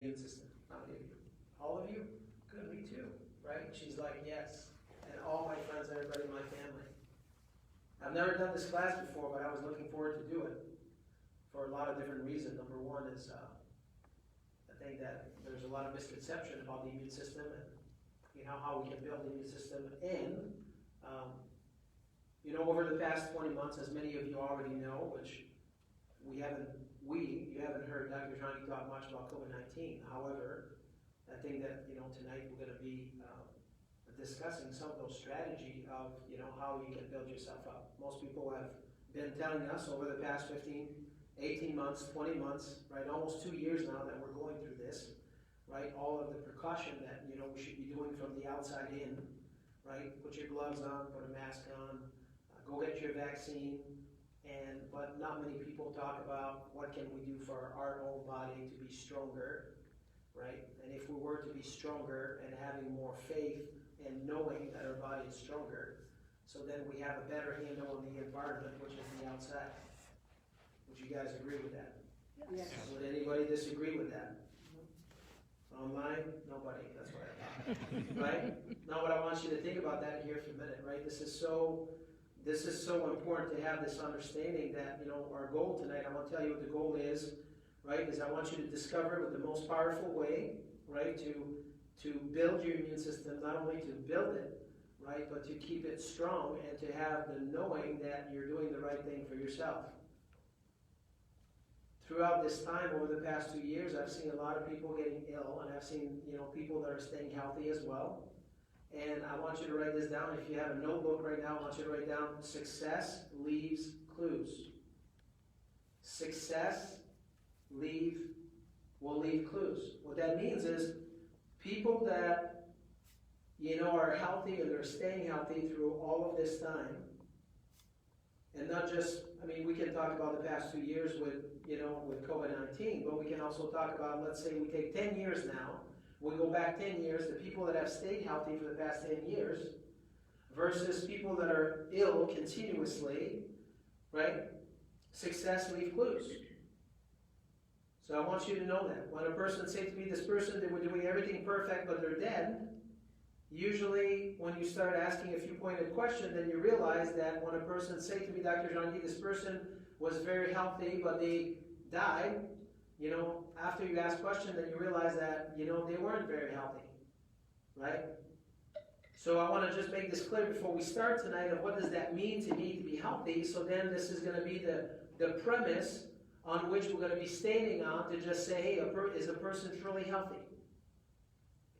immune system. How many of you? All of you? Good, me too, right? She's like, yes. And all my friends, everybody in my family. I've never done this class before, but I was looking forward to do it for a lot of different reasons. Number one is I think that there's a lot of misconception about the immune system and how we can build the immune system. And over the past 20 months, as many of you already know, which you haven't heard Dr. Johnny talk much about COVID-19. However, I think that tonight we're going to be discussing some of those strategies of how you can build yourself up. Most people have been telling us over the past 15, 18 months, 20 months, right, almost 2 years now that we're going through this, right, all of the precaution that we should be doing from the outside in, right, put your gloves on, put a mask on, go get your vaccine, but not many people talk about what can we do for our own body to be stronger, right, and if we were to be stronger and having more faith and knowing that our body is stronger, so then we have a better handle on the environment, which is the outside. Would you guys agree with that? Yes. Would anybody disagree with that? Online? Nobody. That's what I thought. Right? Now, what I want you to think about that here for a minute, right? This is so important to have this understanding that, our goal tonight, I want to tell you what the goal is, right? Is I want you to discover with the most powerful way, right, to build your immune system, not only to build it, right, but to keep it strong and to have the knowing that you're doing the right thing for yourself. Throughout this time, over the past 2 years, I've seen a lot of people getting ill, and I've seen, people that are staying healthy as well. And I want you to write this down. If you have a notebook right now, I want you to write down, success leaves clues. Success will leave clues. What that means is people that, are healthy and they're staying healthy through all of this time, and not just, we can talk about the past 2 years with COVID-19, but we can also talk about, let's say we take 10 years now, we go back 10 years, the people that have stayed healthy for the past 10 years versus people that are ill continuously, right? Success leaves clues. So I want you to know that. When a person says to me, this person, they were doing everything perfect, but they're dead, usually when you start asking a few pointed questions, then you realize that when a person says to me, Dr. Jean-Guy, this person was very healthy, but they died, after you ask questions, then you realize that, they weren't very healthy, right? So I want to just make this clear before we start tonight of what does that mean to me to be healthy. So then this is going to be the premise on which we're going to be standing on to just say, hey, is a person truly healthy?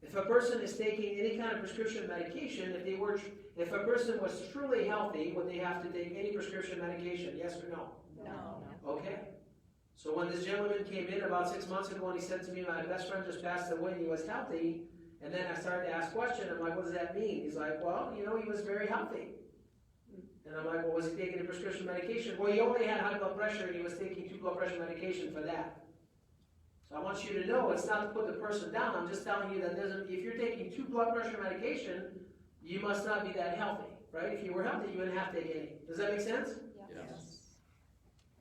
If a person is taking any kind of prescription medication, if a person was truly healthy, would they have to take any prescription medication? Yes or no? No. Okay. So when this gentleman came in about 6 months ago and he said to me, my best friend just passed away and he was healthy, and then I started to ask questions, I'm like, what does that mean? He's like, well, he was very healthy. And I'm like, well, was he taking a prescription medication? Well, he only had high blood pressure and he was taking 2 blood pressure medication for that. So I want you to know it's not to put the person down. I'm just telling you that if you're taking 2 blood pressure medication, you must not be that healthy, right? If you were healthy, you wouldn't have to take any. Does that make sense? Yes.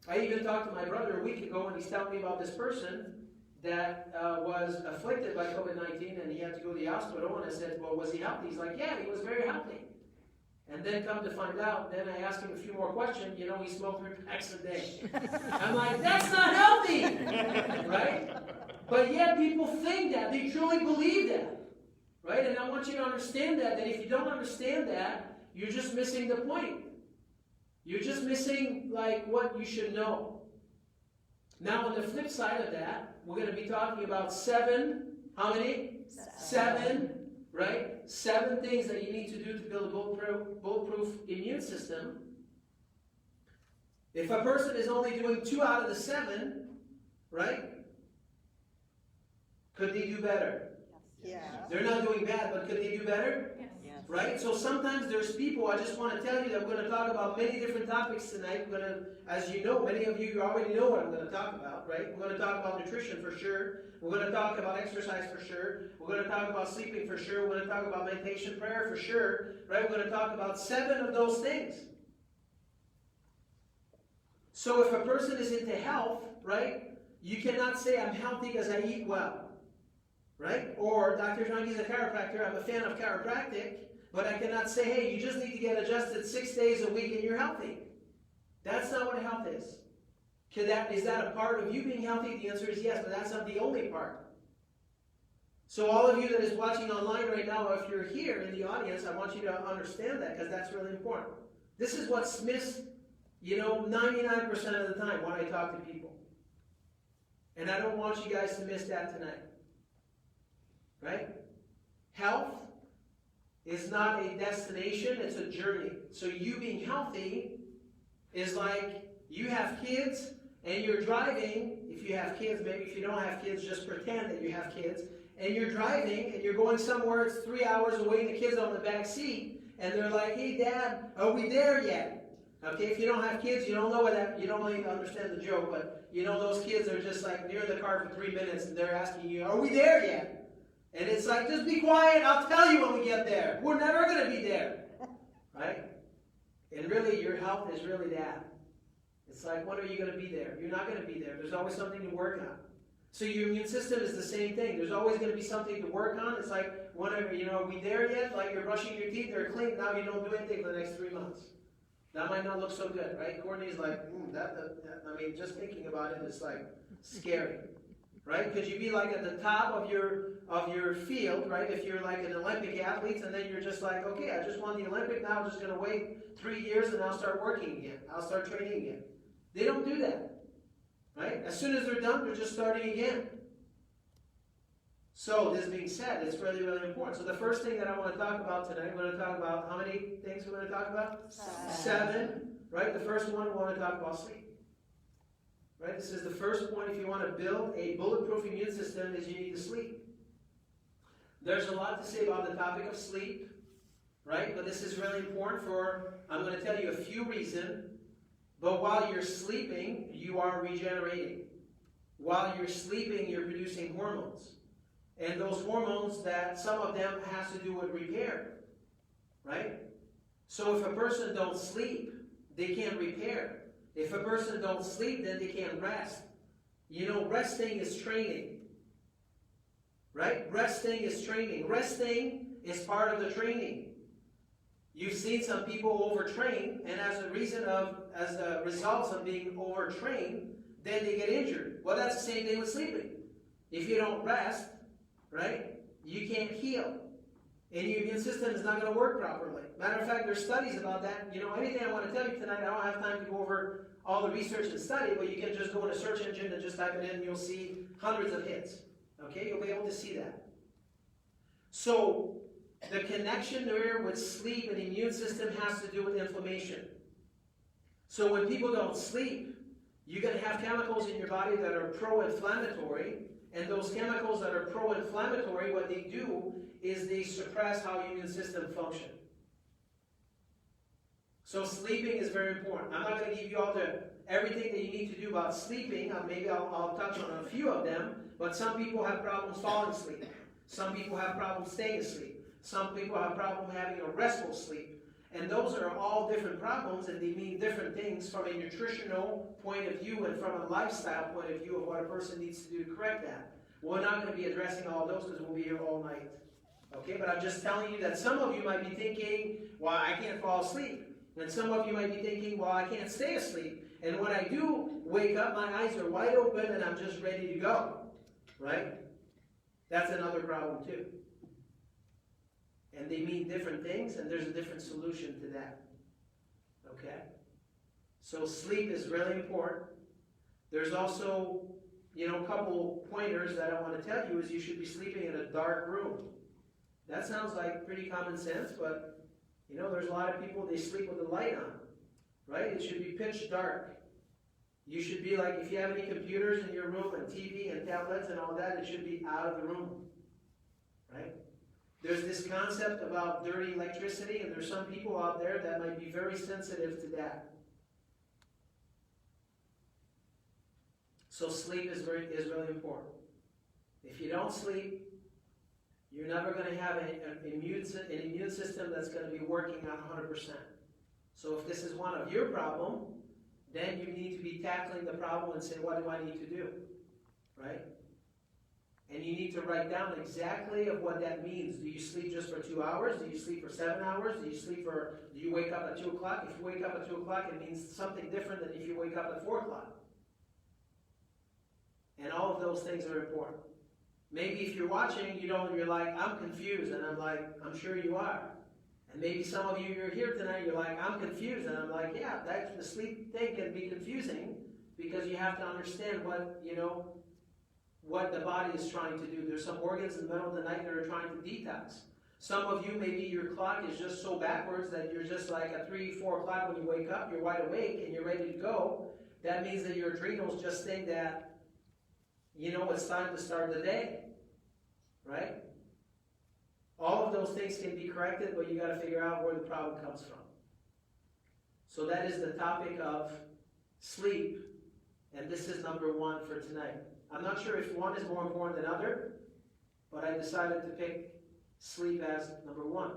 I even talked to my brother a week ago, and he's telling me about this person that was afflicted by COVID-19, and he had to go to the hospital, and I said, well, was he healthy? He's like, yeah, he was very healthy. And then come to find out, then I asked him a few more questions, he smoked 3 packs a day. I'm like, that's not healthy, right? But yet people think that, they truly believe that, right? And I want you to understand that if you don't understand that, you're just missing the point. You're just missing, what you should know. Now, on the flip side of that, we're going to be talking about 7, how many? 7, right? 7 things that you need to do to build a bulletproof immune system. If a person is only doing 2 out of the 7, right? Could they do better? Yes. They're not doing bad, but could they do better? Yes. Right? So sometimes there's people, I just want to tell you that we're going to talk about many different topics tonight. We're going to, as you know, many of you already know what I'm going to talk about, right? We're going to talk about nutrition for sure. We're going to talk about exercise for sure. We're going to talk about sleeping for sure. We're going to talk about meditation, prayer for sure, right? We're going to talk about 7 of those things. So if a person is into health, right, you cannot say I'm healthy because I eat well. right? Or Dr. Junki's a chiropractor, I'm a fan of chiropractic, but I cannot say, hey, you just need to get adjusted 6 days a week and you're healthy. That's not what health is. Is that a part of you being healthy? The answer is yes, but that's not the only part. So all of you that is watching online right now, if you're here in the audience, I want you to understand that, because that's really important. This is what's missed, 99% of the time when I talk to people. And I don't want you guys to miss that tonight. Right? Health is not a destination, it's a journey. So you being healthy is like you have kids and you're driving. If you have kids, maybe if you don't have kids, just pretend that you have kids. And you're driving and you're going somewhere, it's 3 hours away and the kids are on the back seat. And they're like, hey, Dad, are we there yet? Okay, if you don't have kids, you don't know you don't really understand the joke, but those kids are just like near the car for 3 minutes and they're asking you, are we there yet? And it's like, just be quiet, I'll tell you when we get there. We're never going to be there. Right? And really, your health is really that. It's like, when are you going to be there? You're not going to be there. There's always something to work on. So your immune system is the same thing. There's always going to be something to work on. It's like, whenever, are we there yet? Like you're brushing your teeth, they're clean. Now you don't do anything for the next 3 months. That might not look so good, right? Courtney's like, just thinking about it is like scary, right? Could you be like at the top of your field, right? If you're like an Olympic athlete, and then you're just like, okay, I just won the Olympic, now I'm just going to wait 3 years and I'll start working again. I'll start training again. They don't do that. Right? As soon as they're done, they're just starting again. So, this being said, it's really, really important. So the first thing that I want to talk about tonight, we're going to talk about, how many things we're going to talk about? 7. Right? The first one, we want to talk about sleep. Right? This is the first point. If you want to build a bulletproof immune system, is you need to sleep. There's a lot to say about the topic of sleep. Right? But this is really important I'm going to tell you a few reasons. But while you're sleeping, you are regenerating. While you're sleeping, you're producing hormones. And those hormones, that some of them has to do with repair. Right? So if a person don't sleep, they can't repair. If a person don't sleep, then they can't rest. Resting is training. Right? Resting is training. Resting is part of the training. You've seen some people overtrain, and as a result of being overtrained, then they get injured. Well, that's the same thing with sleeping. If you don't rest, right, you can't heal. And your immune system is not going to work properly. Matter of fact, there's studies about that. Anything I want to tell you tonight, I don't have time to go over all the research and study, but you can just go in a search engine and just type it in, and you'll see hundreds of hits. Okay, you'll be able to see that. So, the connection there with sleep and the immune system has to do with inflammation. So when people don't sleep, you're going to have chemicals in your body that are pro-inflammatory, and those chemicals that are pro-inflammatory, what they do is they suppress how your immune system functions. So sleeping is very important. I'm not going to give you all everything that you need to do about sleeping. Maybe I'll touch on a few of them, but some people have problems falling asleep. Some people have problems staying asleep. Some people have problems having a restful sleep. And those are all different problems, and they mean different things from a nutritional point of view and from a lifestyle point of view of what a person needs to do to correct that. We're not going to be addressing all those because we'll be here all night. Okay, but I'm just telling you that some of you might be thinking, well, I can't fall asleep. And some of you might be thinking, well, I can't stay asleep. And when I do wake up, my eyes are wide open and I'm just ready to go. Right? That's another problem too. And they mean different things, and there's a different solution to that. Okay? So sleep is really important. There's also, a couple pointers that I want to tell you is you should be sleeping in a dark room. That sounds like pretty common sense, but, there's a lot of people, they sleep with the light on. Right? It should be pitch dark. You should be like, if you have any computers in your room and TV and tablets and all that, it should be out of the room. Right? There's this concept about dirty electricity, and there's some people out there that might be very sensitive to that. So sleep is really important. If you don't sleep, you're never going to have an immune system that's going to be working on 100%. So if this is one of your problems, then you need to be tackling the problem and say, what do I need to do? Right? And you need to write down exactly of what that means. Do you sleep just for 2 hours? Do you sleep for 7 hours? Do you wake up at 2 o'clock? If you wake up at 2 o'clock, it means something different than if you wake up at 4 o'clock. And all of those things are important. Maybe if you're watching, you're like, I'm confused. And I'm like, I'm sure you are. And maybe some of you, you're here tonight, you're like, I'm confused. And I'm like, yeah, the sleep thing can be confusing because you have to understand what the body is trying to do. There's some organs in the middle of the night that are trying to detox. Some of you, maybe your clock is just so backwards that you're just like at 3, 4 o'clock when you wake up, you're wide awake and you're ready to go. That means that your adrenals just think that, it's time to start the day, right? All of those things can be corrected, but you got to figure out where the problem comes from. So that is the topic of sleep, and this is number 1 for tonight. I'm not sure if one is more important than other, but I decided to pick sleep as number 1.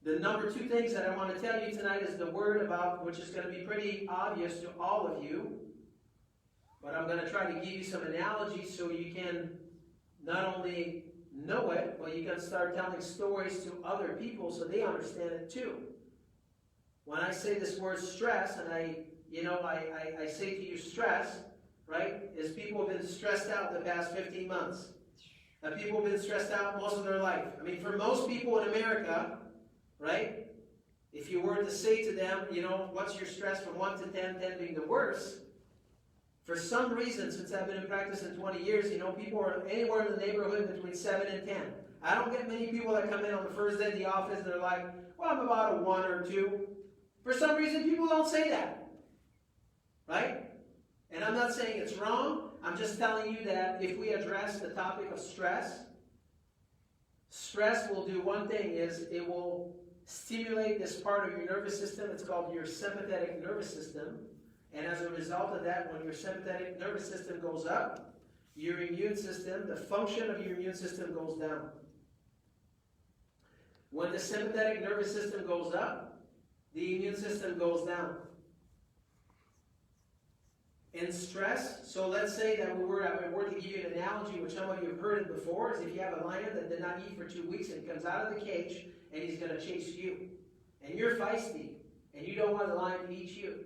The number 2 things that I want to tell you tonight is the word about, which is going to be pretty obvious to all of you, but I'm going to try to give you some analogies so you can not only know it, but you can start telling stories to other people so they understand it too. When I say this word stress, and I say to you stress, right, is people have been stressed out the past 15 months. People have been stressed out most of their life. I mean, for most people in America, right, if you were to say to them, what's your stress from 1 to 10, 10 being the worst, for some reason, since I've been in practice in 20 years, people are anywhere in the neighborhood between 7 and 10. I don't get many people that come in on the first day of the office and they're like, well, I'm about a 1 or 2. For some reason, people don't say that, right? And I'm not saying it's wrong. I'm just telling you that if we address the topic of stress, stress will do one thing, is it will stimulate this part of your nervous system. It's called your sympathetic nervous system. And as a result of that, when your sympathetic nervous system goes up, your immune system, the function of your immune system goes down. When the sympathetic nervous system goes up, the immune system goes down. And stress, so let's say that we were to give you an analogy, which some of you have heard it before, is if you have a lion that did not eat for 2 weeks and comes out of the cage and he's going to chase you. And you're feisty and you don't want the lion to eat you.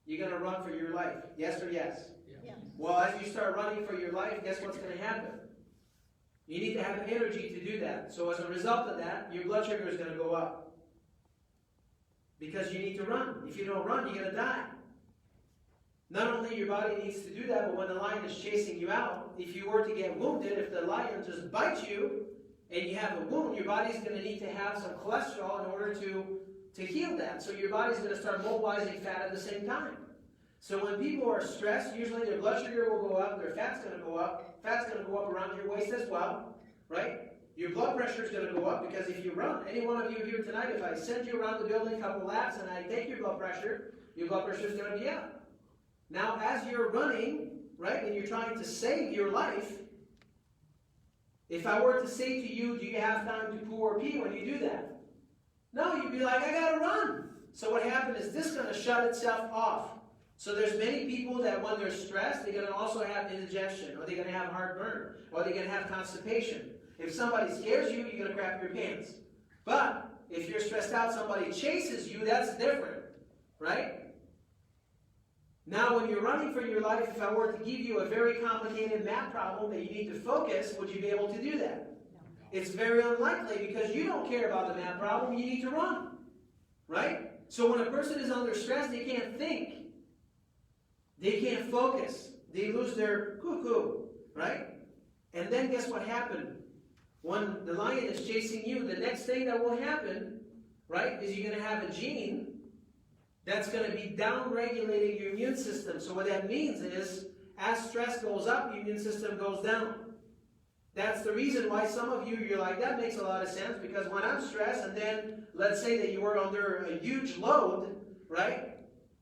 You're going to run for your life. Yes or yes? Yeah. Well, as you start running for your life, guess what's going to happen? You need to have energy to do that. So as a result of that, your blood sugar is going to go up. Because you need to run. If you don't run, you're going to die. Not only your body needs to do that, but when the lion is chasing you out, if you were to get wounded, if the lion just bites you and you have a wound, your body's going to need to have some cholesterol in order to heal that. So your body's going to start mobilizing fat at the same time. So when people are stressed, usually their blood sugar will go up, their fat's going to go up. Fat's going to go up around your waist as well, right? Your blood pressure is going to go up because if you run, any one of you here tonight, if I send you around the building a couple laps and I take your blood pressure is going to be up. Now, as you're running, right, and you're trying to save your life, if I were to say to you, do you have time to poo or pee when you do that? No, you'd be like, I got to run. So what happened is this is going to shut itself off. So there's many people that when they're stressed, they're going to also have indigestion, or they're going to have heartburn, or they're going to have constipation. If somebody scares you, you're going to crap your pants. But if you're stressed out, somebody chases you, that's different, right? Now, when you're running for your life, if I were to give you a very complicated math problem that you need to focus, would you be able to do that? No. It's very unlikely because you don't care about the math problem. You need to run, right? So when a person is under stress, they can't think. They can't focus. They lose their cuckoo, right? And then guess what happened? When the lion is chasing you, the next thing that will happen, right, is you're going to have a gene that's going to be down-regulating your immune system. So what that means is, as stress goes up, your immune system goes down. That's the reason why some of you, you're like, that makes a lot of sense, because when I'm stressed, and then let's say that you were under a huge load, right?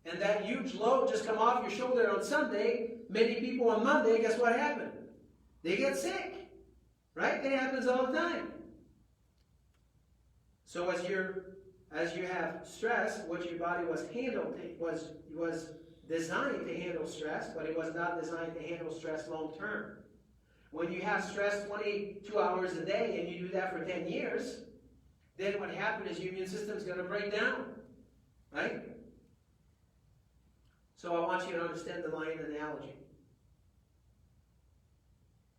And that huge load just come off your shoulder on Sunday, many people on Monday, guess what happened? They get sick, right? That happens all the time. So as you have stress, what your body was designed to handle stress, but it was not designed to handle stress long term. When you have stress 22 hours a day and you do that for 10 years, then what happens is your immune system is going to break down, right? So I want you to understand the lion analogy.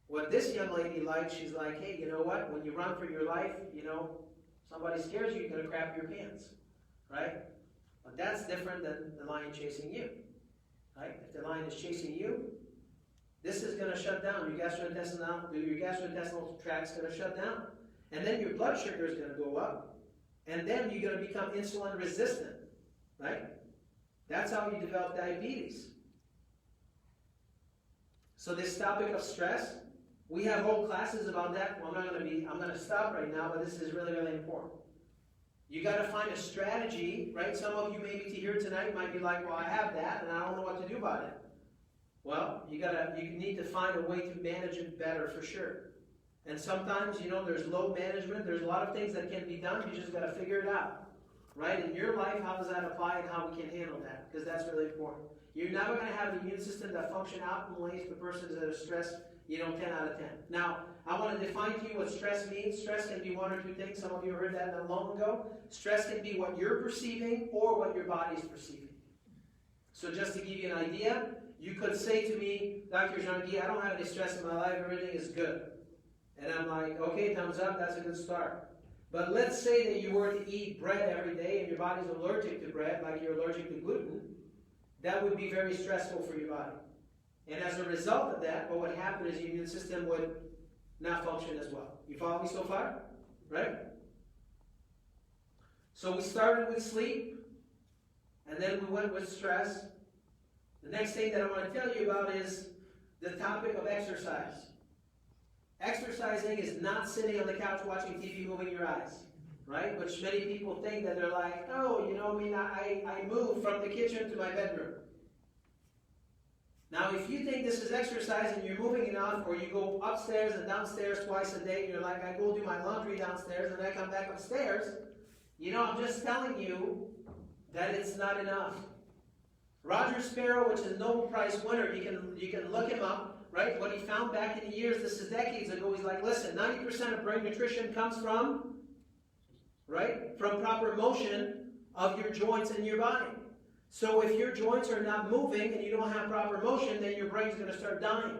What this young lady likes, she's like, hey, you know what? When you run for your life, somebody scares you, you're going to crap your pants, right? But that's different than the lion chasing you, right? If the lion is chasing you, this is going to shut down. Your gastrointestinal tract's going to shut down. And then your blood sugar is going to go up. And then you're going to become insulin resistant, right? That's how you develop diabetes. So this topic of stress, we have whole classes about that. Well, I'm going to stop right now, but this is really, really important. You got to find a strategy, right? Some of you maybe here tonight might be like, well, I have that, and I don't know what to do about it. Well, you need to find a way to manage it better for sure. And sometimes, there's load management. There's a lot of things that can be done. You just got to figure it out, right? In your life, how does that apply and how we can handle that? Because that's really important. You're never going to have an immune system that functions optimally if the person is at a stress, 10 out of 10. Now, I want to define to you what stress means. Stress can be one or two things. Some of you heard that not long ago. Stress can be what you're perceiving or what your body's perceiving. So just to give you an idea, you could say to me, Dr. Jean-Guy, I don't have any stress in my life. Everything is good. And I'm like, okay, thumbs up. That's a good start. But let's say that you were to eat bread every day and your body's allergic to bread, like you're allergic to gluten. That would be very stressful for your body. And as a result of that, what would happen is your immune system would not function as well. You follow me so far? Right? So we started with sleep, and then we went with stress. The next thing that I want to tell you about is the topic of exercise. Exercising is not sitting on the couch watching TV, moving your eyes, right? Which many people think that they're like, oh, I move from the kitchen to my bedroom. Now, if you think this is exercise and you're moving enough, or you go upstairs and downstairs twice a day, and you're like, I go do my laundry downstairs and I come back upstairs, I'm just telling you that it's not enough. Roger Sparrow, which is a Nobel Prize winner, you can look him up, right? What he found back in the years, this is decades ago, he's like, listen, 90% of brain nutrition comes from, right? From proper motion of your joints in your body. So if your joints are not moving and you don't have proper motion, then your brain's going to start dying.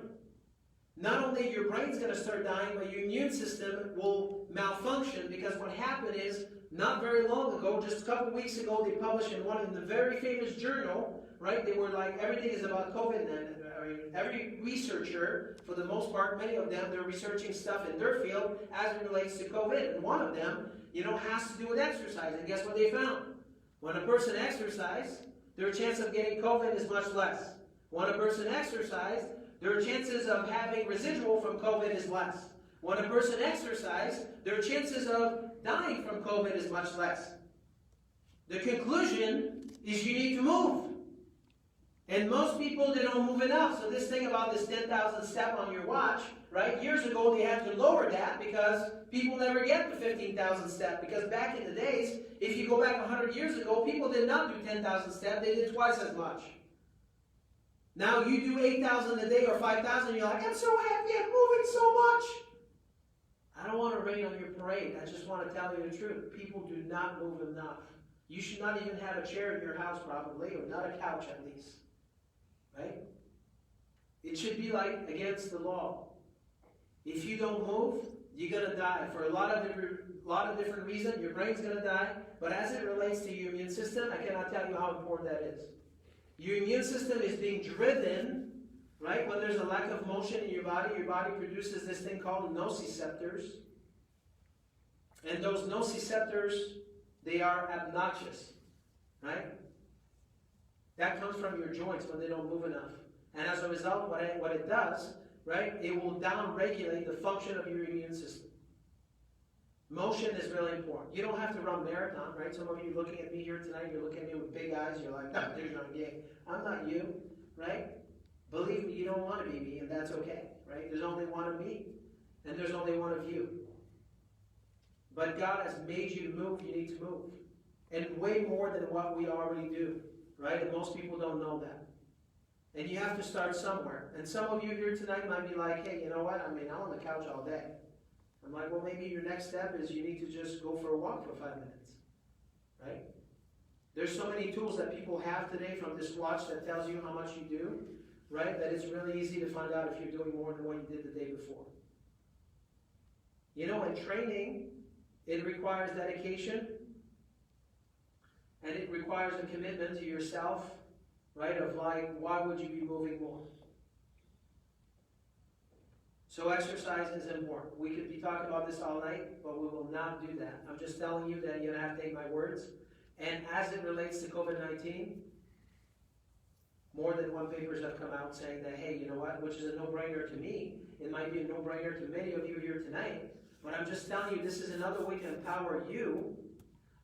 Not only your brain's going to start dying, but your immune system will malfunction, because what happened is, not very long ago, just a couple weeks ago, they published in one of the very famous journal, right? They were like, everything is about COVID then. Every researcher, for the most part, many of them, they're researching stuff in their field as it relates to COVID. And one of them, has to do with exercise. And guess what they found? When a person exercises, their chance of getting COVID is much less. When a person exercises, their chances of having residual from COVID is less. When a person exercises, their chances of dying from COVID is much less. The conclusion is you need to move. And most people, they don't move enough. So this thing about this 10,000 step on your watch, right? Years ago, they had to lower that because people never get to 15,000 step. Because back in the days, if you go back 100 years ago, people did not do 10,000 step. They did twice as much. Now you do 8,000 a day or 5,000, you're like, I'm so happy, I'm moving so much. I don't want to rain on your parade. I just want to tell you the truth. People do not move enough. You should not even have a chair in your house probably, or not a couch at least. Right? It should be like against the law. If you don't move, you're going to die. For a lot of different reasons, your brain's going to die. But as it relates to your immune system, I cannot tell you how important that is. Your immune system is being driven, right? When there's a lack of motion in your body produces this thing called nociceptors. And those nociceptors, they are obnoxious, right? That comes from your joints when they don't move enough. And as a result, what it does, right, it will down-regulate the function of your immune system. Motion is really important. You don't have to run marathon, right? Some of you looking at me here tonight, you're looking at me with big eyes, you're like, no, there's no game. I'm not you, right? Believe me, you don't want to be me, and that's okay, right? There's only one of me, and there's only one of you. But God has made you to move, you need to move. And way more than what we already do, right? And most people don't know that. And you have to start somewhere. And some of you here tonight might be like, hey, you know what? I mean, I'm on the couch all day. I'm like, well, maybe your next step is you need to just go for a walk for 5 minutes. Right? There's so many tools that people have today, from this watch that tells you how much you do, right? That it's really easy to find out if you're doing more than what you did the day before. You know, in training, it requires dedication, and it requires a commitment to yourself, right? Of like, why would you be moving more? So exercise is important. We could be talking about this all night, but we will not do that. I'm just telling you that you're going to have to take my words. And as it relates to COVID-19, more than one papers have come out saying that, hey, you know what, which is a no-brainer to me. It might be a no-brainer to many of you here tonight. But I'm just telling you, this is another way to empower you,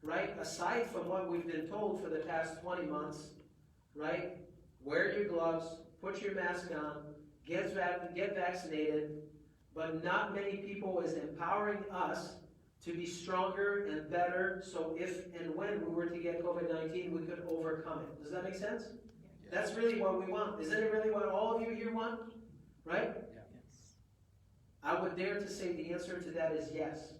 right? Aside from what we've been told for the past 20 months, right? Wear your gloves, put your mask on, get vaccinated, but not many people is empowering us to be stronger and better, so if and when we were to get COVID-19, we could overcome it. Does that make sense? Yeah. That's really what we want. Isn't it really what all of you here want? Right? Yeah. Yes. I would dare to say the answer to that is yes.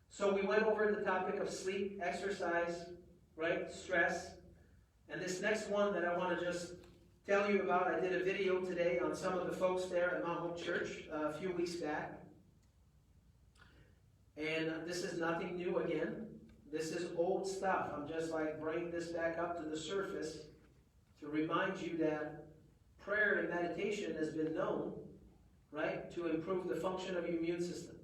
So we went over the topic of sleep, exercise, right? Stress. And this next one that I want to just tell you about, I did a video today on some of the folks there at Mount Hope Church a few weeks back. And this is nothing new again. This is old stuff. I'm just like bringing this back up to the surface to remind you that prayer and meditation has been known, right, to improve the function of your immune system.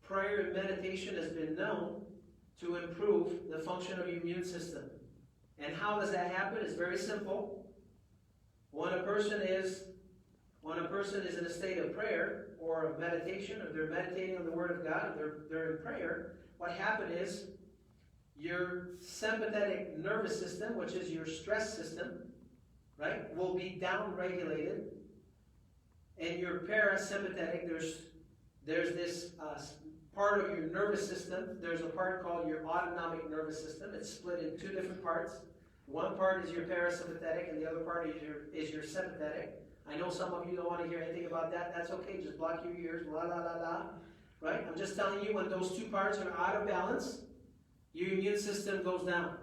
Prayer and meditation has been known to improve the function of your immune system. And how does that happen? It's very simple. When a person is in a state of prayer or of meditation, or they're meditating on the Word of God, they're in prayer, what happens is your sympathetic nervous system, which is your stress system, right, will be down-regulated, and your parasympathetic, there's this part of your nervous system. There's a part called your autonomic nervous system. It's split in 2 different parts. One part is your parasympathetic, and the other part is your sympathetic. I know some of you don't want to hear anything about that. That's okay. Just block your ears. La la la la. Right? I'm just telling you, when those 2 parts are out of balance, your immune system goes down.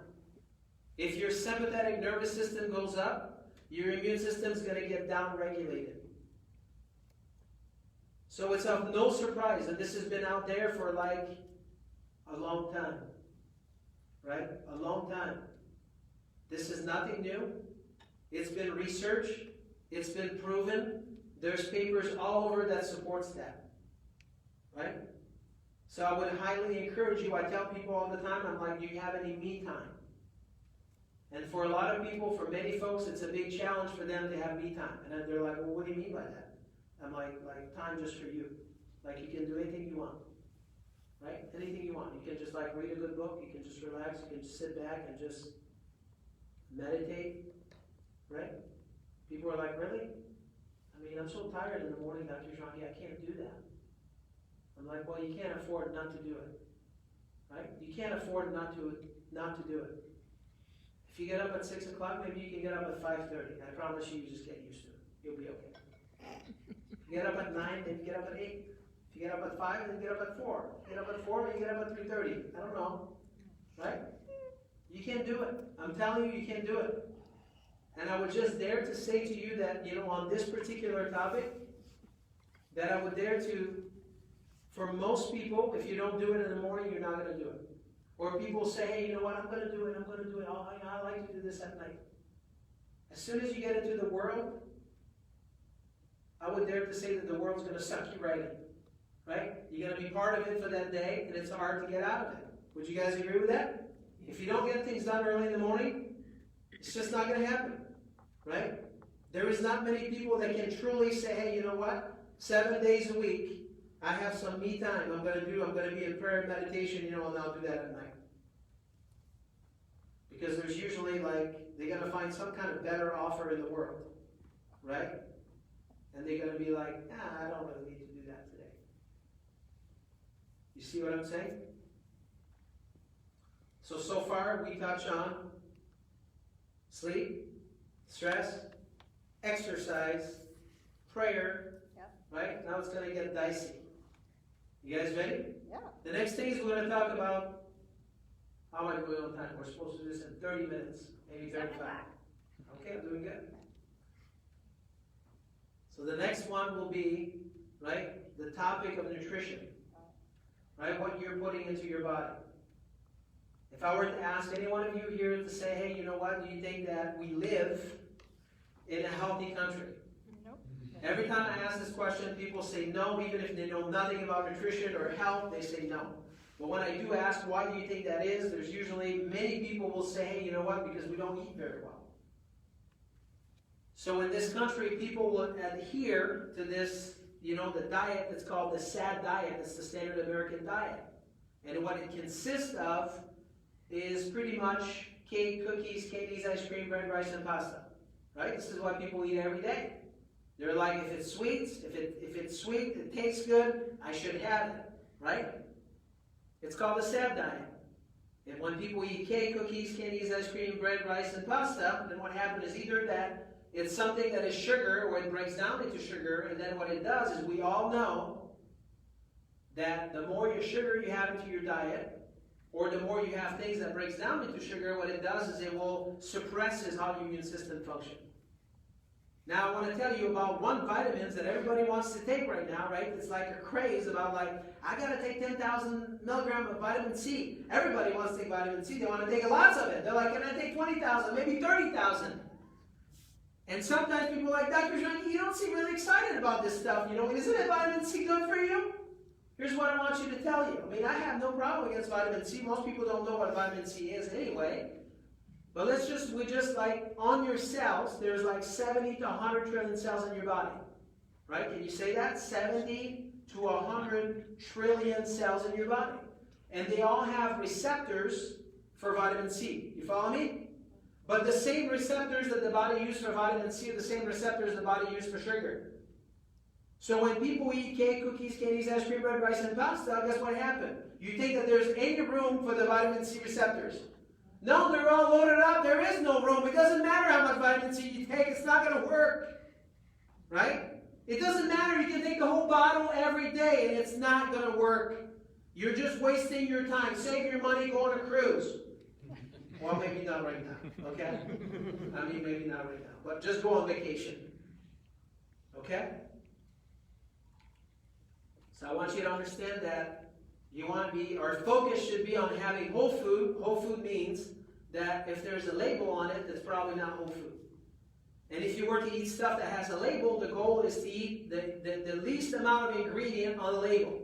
If your sympathetic nervous system goes up, your immune system is going to get down-regulated. So it's of no surprise, and this has been out there for like a long time. Right? A long time. This is nothing new. It's been researched. It's been proven. There's papers all over that supports that. Right? So I would highly encourage you. I tell people all the time, I'm like, do you have any me time? And for a lot of people, for many folks, it's a big challenge for them to have me time. And they're like, well, what do you mean by that? I'm like time just for you. Like you can do anything you want. Right? Anything you want. You can just like read a good book. You can just relax. You can just sit back and just meditate. Right? People are like, really? I mean, I'm so tired in the morning, Dr. Jean, I can't do that. I'm like, well, you can't afford not to do it. Right? You can't afford not to do it. If you get up at 6 o'clock, maybe you can get up at 5:30. I promise you, you just get used to it. You'll be okay. If you get up at 9, then you get up at 8. If you get up at 5, then you get up at 4. If you get up at 4, then you get up at 3:30. I don't know. Right? You can't do it. I'm telling you, you can't do it. And I would just dare to say to you that, on this particular topic, that I would dare to, for most people, if you don't do it in the morning, you're not going to do it. Or people say, hey, you know what, I'm going to do it. Oh, I like to do this at night. As soon as you get into the world, I would dare to say that the world's going to suck you right in. Right? You're going to be part of it for that day, and it's hard to get out of it. Would you guys agree with that? If you don't get things done early in the morning, it's just not going to happen. Right? There is not many people that can truly say, hey, you know what? 7 days a week, I have some me time I'm going to be in prayer and meditation, and I'll do that at night. Because there's usually they're going to find some kind of better offer in the world. Right? And they're going to be like, I don't really need to do that today. You see what I'm saying? So far we touch on sleep, stress, exercise, prayer, right? Now it's going to get dicey. You guys ready? Yeah. The next thing is we're going to talk about how am I doing on time? We're supposed to do this in 30 minutes, maybe 35. Okay, I'm doing good. So the next one will be, right, the topic of nutrition, right? What you're putting into your body. If I were to ask any one of you here to say, hey, you know what, do you think that we live in a healthy country? Nope. Every time I ask this question, people say no, even if they know nothing about nutrition or health, they say no. But when I do ask, why do you think that is, there's usually, many people will say, hey, you know what, because we don't eat very well. So in this country, people will adhere to this, the diet that's called the SAD diet. It's the standard American diet. And what it consists of is pretty much cake, cookies, candies, ice cream, bread, rice, and pasta. Right? This is what people eat every day. They're like, if it's sweet, if it's sweet, it tastes good, I should have it. Right? It's called the SAD diet. And when people eat cake, cookies, candies, ice cream, bread, rice, and pasta, then what happens is either that it's something that is sugar, or it breaks down into sugar, and then what it does is we all know that the more your sugar you have into your diet, or the more you have things that breaks down into sugar, what it does is it will suppresses how your immune system functions. Now I want to tell you about one vitamin that everybody wants to take right now, right? It's like a craze about like, I got to take 10,000 milligrams of vitamin C. Everybody wants to take vitamin C. They want to take lots of it. They're like, can I take 20,000, maybe 30,000? And sometimes people are like, Dr. Jean, you don't seem really excited about this stuff. Isn't it vitamin C good for you? Here's what I want you to tell you. I have no problem against vitamin C. Most people don't know what vitamin C is anyway. But we just like, on your cells, there's like 70 to 100 trillion cells in your body. Right? Can you say that? 70 to 100 trillion cells in your body. And they all have receptors for vitamin C. You follow me? But the same receptors that the body uses for vitamin C are the same receptors the body uses for sugar. So when people eat cake, cookies, candies, ice cream, bread, rice, and pasta, guess what happened? You think that there's any room for the vitamin C receptors? No, they're all loaded up. There is no room. It doesn't matter how much vitamin C you take. It's not going to work. Right? It doesn't matter. You can take the whole bottle every day, and it's not going to work. You're just wasting your time. Save your money, go on a cruise. Well, maybe not right now, okay? Maybe not right now. But just go on vacation. Okay? So I want you to understand that our focus should be on having whole food. Whole food means that if there's a label on it, that's probably not whole food. And if you were to eat stuff that has a label, the goal is to eat the least amount of ingredient on the label.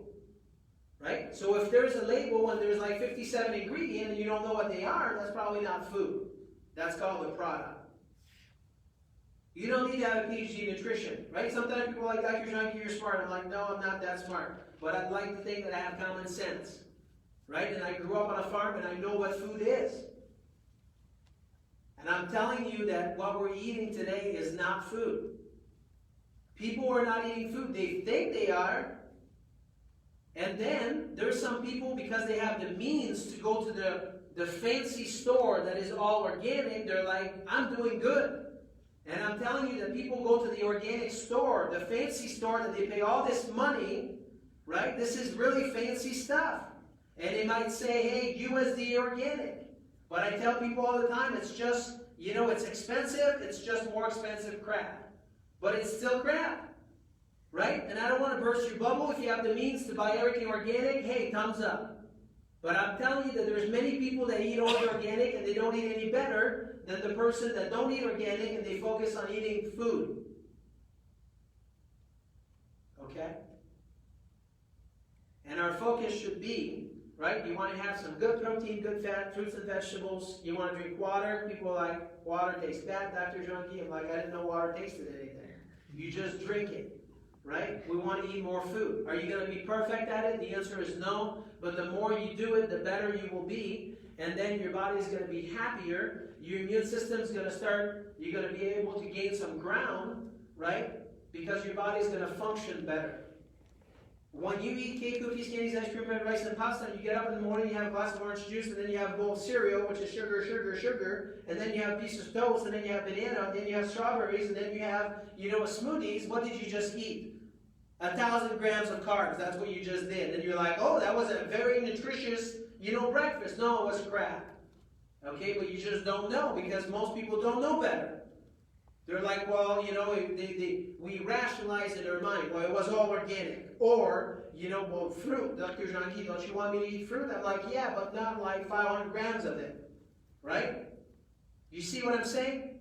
Right? So if there's a label and there's like 57 ingredients and you don't know what they are, that's probably not food. That's called a product. You don't need to have a PhD in nutrition, right? Sometimes people are like, Dr. Jean, you're smart. I'm like, no, I'm not that smart. But I'd like to think that I have common sense, right? And I grew up on a farm and I know what food is. And I'm telling you that what we're eating today is not food. People are not eating food. They think they are. And then there's some people, because they have the means to go to the fancy store that is all organic, they're like, I'm doing good. And I'm telling you that people go to the organic store, the fancy store that they pay all this money, right? This is really fancy stuff. And they might say, hey, USDA organic. But I tell people all the time, it's just, it's expensive, it's just more expensive crap. But it's still crap. Right? And I don't want to burst your bubble. If you have the means to buy everything organic, hey, thumbs up. But I'm telling you that there's many people that eat only organic and they don't eat any better than the person that don't eat organic and they focus on eating food. Okay? And our focus should be, right? You want to have some good protein, good fat, fruits and vegetables. You want to drink water. People are like, water tastes bad, Dr. Junkie. I'm like, I didn't know water tasted anything. You just drink it. Right? We want to eat more food. Are you going to be perfect at it? The answer is no. But the more you do it, the better you will be. And then your body is going to be happier. Your immune system is going to start, you're going to be able to gain some ground, right? Because your body is going to function better. When you eat cake, cookies, candies, ice cream, bread, rice, and pasta, and you get up in the morning, you have a glass of orange juice, and then you have a bowl of cereal, which is sugar, sugar, sugar, and then you have a piece of toast, and then you have banana, and then you have strawberries, and then you have, a smoothies. What did you just eat? 1,000 grams of carbs. That's what you just did. And you're like, oh, that was a very nutritious, breakfast. No, it was crap. Okay, but you just don't know because most people don't know better. They're like, well, we rationalize it in our mind. Well, it was all organic. Or, well, fruit. Dr. Jean-Guy, don't you want me to eat fruit? I'm like, yeah, but not like 500 grams of it. Right? You see what I'm saying?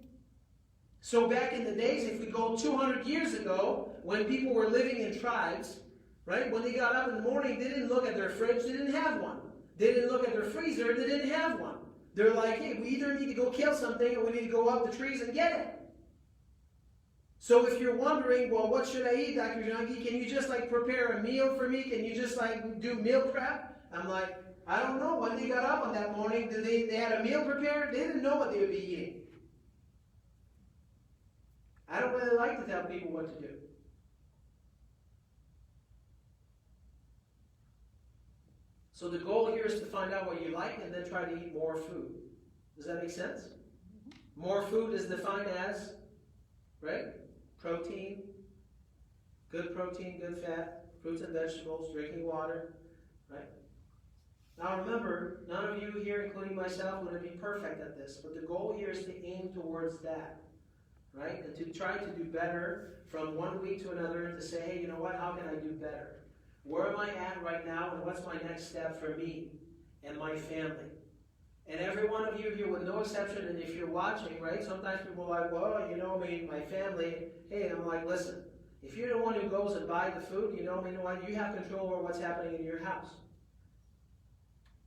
So back in the days, if we go 200 years ago, when people were living in tribes, right? When they got up in the morning, they didn't look at their fridge, they didn't have one. They didn't look at their freezer, they didn't have one. They're like, hey, we either need to go kill something or we need to go up the trees and get it. So if you're wondering, well, what should I eat, Dr. Jean-Guy? Can you just prepare a meal for me? Can you just do meal prep? I'm like, I don't know. When they got up on that morning, they had a meal prepared? They didn't know what they would be eating. I don't really like to tell people what to do. So the goal here is to find out what you like and then try to eat more food. Does that make sense? More food is defined as, right? Protein, good fat, fruits and vegetables, drinking water, right? Now remember, none of you here, including myself, want to be perfect at this, but the goal here is to aim towards that, right? And to try to do better from one week to another and to say, hey, you know what, how can I do better? Where am I at right now and what's my next step for me and my family? And every one of you here, with no exception, and if you're watching, right, sometimes people are like, well, my family, hey, I'm like, listen, if you're the one who goes and buys the food, you know what, you have control over what's happening in your house.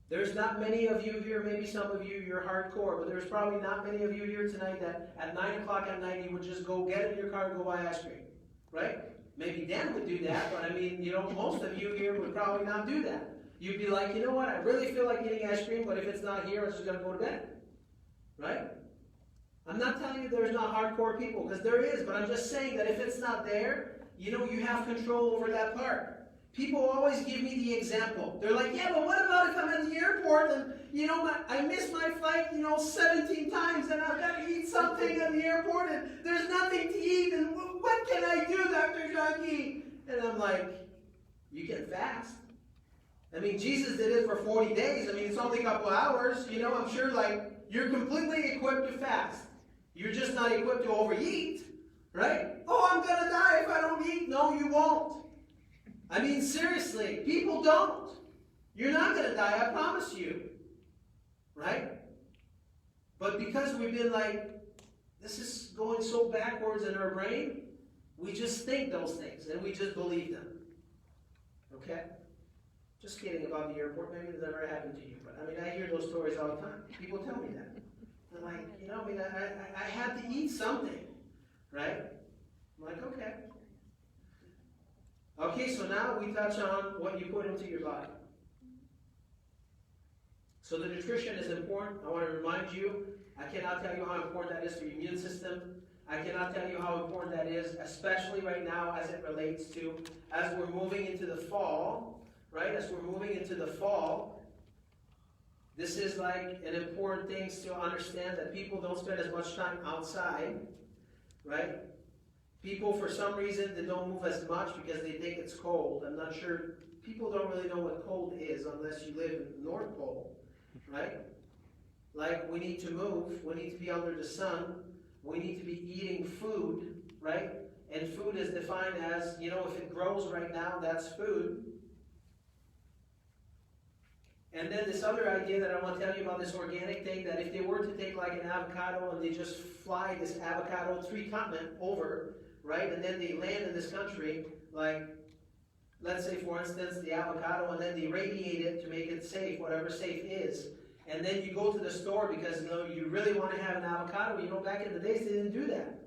There's not many of you here, maybe some of you, you're hardcore, but there's probably not many of you here tonight that at 9 o'clock at night you would just go get in your car and go buy ice cream, right? Maybe Dan would do that, but most of you here would probably not do that. You'd be like, you know what, I really feel like eating ice cream, but if it's not here, I'm just going to go to bed. Right? I'm not telling you there's not hardcore people, because there is, but I'm just saying that if it's not there, you have control over that part. People always give me the example. They're like, yeah, but what about if I'm at the airport and, I missed my flight, 17 times and I've got to eat something at the airport and there's nothing to eat and what can I do, Dr. Jean-Guy? And I'm like, you can fast. Jesus did it for 40 days. It's only a couple hours. I'm sure, you're completely equipped to fast. You're just not equipped to overeat, right? Oh, I'm going to die if I don't eat. No, you won't. Seriously, people don't. You're not going to die, I promise you. Right? But because we've been this is going so backwards in our brain, we just think those things and we just believe them. Okay? Just kidding about the airport. Maybe it's never happened to you. But I hear those stories all the time. People tell me that. I'm like, I had to eat something. Right? I'm like, okay. Okay, so now we touch on what you put into your body. So the nutrition is important. I want to remind you, I cannot tell you how important that is for your immune system. I cannot tell you how important that is, especially right now as it relates to, as we're moving into the fall, right? As we're moving into the fall, this is an important thing to understand that people don't spend as much time outside, right? People, for some reason, they don't move as much because they think it's cold. I'm not sure. People don't really know what cold is unless you live in the North Pole, right? We need to move. We need to be under the sun. We need to be eating food, right? And food is defined as, if it grows right now, that's food. And then this other idea that I want to tell you about this organic thing, that if they were to take an avocado and they just fly this avocado 3 continents over, right, and then they land in this country, let's say for instance the avocado, and then they radiate it to make it safe, whatever safe is, and then you go to the store because you really want to have an avocado. Back in the days they didn't do that.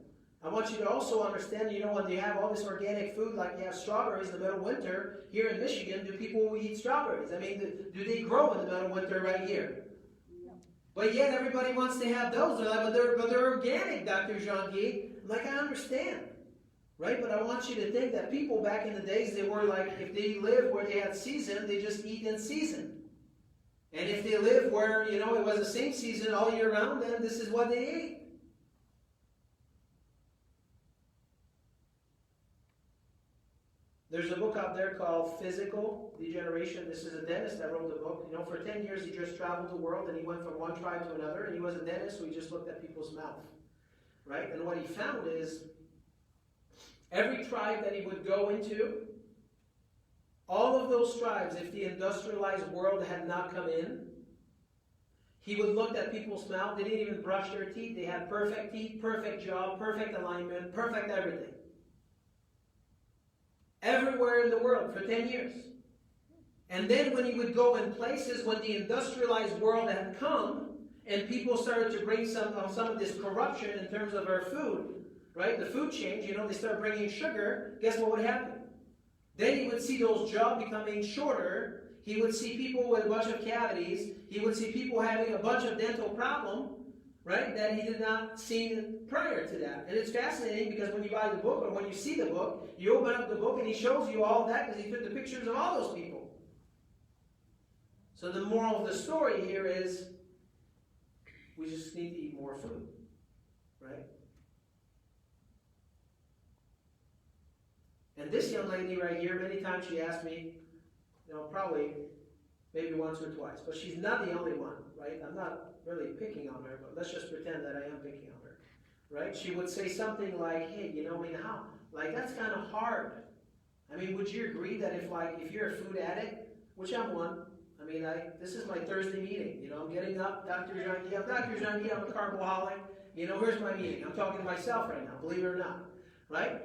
I want you to also understand, when you have all this organic food, like you have strawberries in the middle of winter, here in Michigan, do people eat strawberries? Do they grow in the middle of winter right here? No. But yet everybody wants to have those. They're like, but they're organic, Dr. Jean-Guy. I'm like, I understand. Right? But I want you to think that people back in the days, they were like, if they lived where they had season, they just eat in season. And if they lived where, it was the same season all year round, then this is what they ate. There's a book out there called Physical Degeneration. This is a dentist that wrote the book. For 10 years he just traveled the world, and he went from one tribe to another, and he was a dentist, so he just looked at people's mouth. Right? And what he found is, every tribe that he would go into, all of those tribes, if the industrialized world had not come in, he would look at people's mouth. They didn't even brush their teeth. They had perfect teeth, perfect jaw, perfect alignment, perfect everything. Everywhere in the world for 10 years. And then when he would go in places when the industrialized world had come, and people started to bring some of this corruption in terms of our food, right? The food change, they start bringing sugar. Guess what would happen? Then he would see those jaws becoming shorter. He would see people with a bunch of cavities. He would see people having a bunch of dental problems, right, that he did not see prior to that. And it's fascinating because when you buy the book, or when you see the book, you open up the book and he shows you all that because he took the pictures of all those people. So the moral of the story here is we just need to eat more food, right? And this young lady right here, many times she asked me, probably maybe once or twice, but she's not the only one, right? I'm not really picking on her, but let's just pretend that I am picking on her, right? She would say something like, hey, how? Like, that's kind of hard. Would you agree that if you're a food addict, which I'm one, this is my Thursday meeting, I'm getting up, Dr. Jean-Guy, I'm a carboholic, here's my meeting. I'm talking to myself right now, believe it or not, right?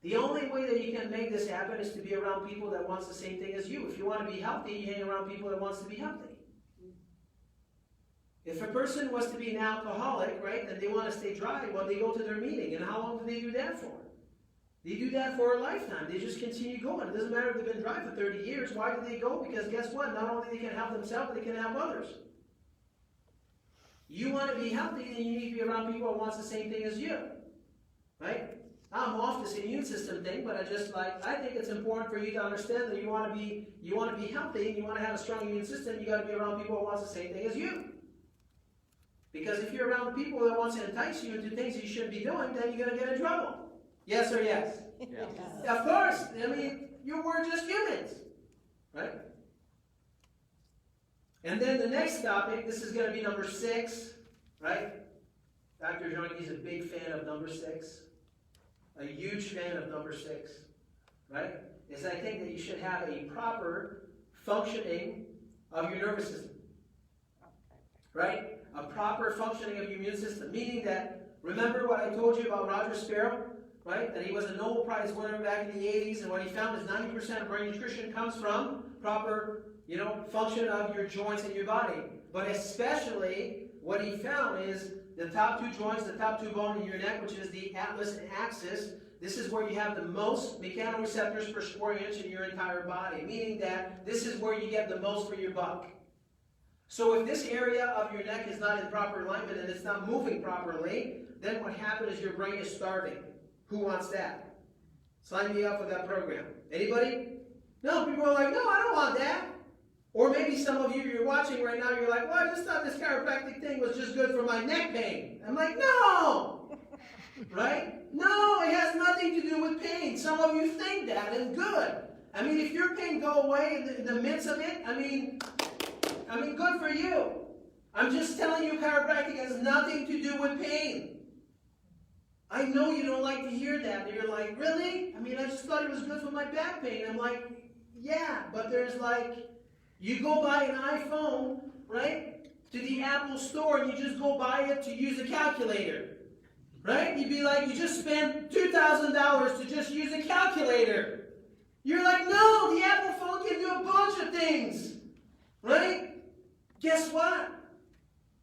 The only way that you can make this happen is to be around people that wants the same thing as you. If you want to be healthy, you hang around people that wants to be healthy. If a person was to be an alcoholic, right, and they want to stay dry, well, they go to their meeting. And how long do they do that for? They do that for a lifetime. They just continue going. It doesn't matter if they've been dry for 30 years. Why do they go? Because guess what? Not only they can help themselves, but they can help others. You want to be healthy, then you need to be around people that wants the same thing as you. Right? I'm off this immune system thing, but I think it's important for you to understand that you want to be healthy and you want to have a strong immune system. You got to be around people who wants the same thing as you. Because if you're around people that wants to entice you into things you shouldn't be doing, then you're going to get in trouble. Yes or yes? Yes. Of course. We're just humans, right? And then the next topic, this is going to be number 6, right? Dr. Jean is a big fan of number 6. A huge fan of number 6, right? Is I think that you should have a proper functioning of your nervous system, right? A proper functioning of your immune system, meaning that, remember what I told you about Roger Sparrow, right? That he was a Nobel Prize winner back in the 80s, and what he found is 90% of brain nutrition comes from proper, function of your joints and your body. But especially, what he found is the top 2 joints, the top 2 bones in your neck, which is the atlas and axis. This is where you have the most mechanoreceptors per square inch in your entire body, meaning that this is where you get the most for your buck. So if this area of your neck is not in proper alignment and it's not moving properly, then what happens is your brain is starving. Who wants that? Sign me up for that program. Anybody? No, people are like, no, I don't want that. Or maybe some of you, you're watching right now, you're like, well, I just thought this chiropractic thing was just good for my neck pain. I'm like, no! Right? No, it has nothing to do with pain. Some of you think that, and good. If your pain go away in the midst of it, good for you. I'm just telling you, chiropractic has nothing to do with pain. I know you don't like to hear that. You're like, really? I just thought it was good for my back pain. I'm like, yeah, but there's you go buy an iPhone, right, to the Apple store, and you just go buy it to use a calculator, right? You'd be like, you just spent $2,000 to just use a calculator. You're like, no, the Apple phone can do a bunch of things, right? Guess what?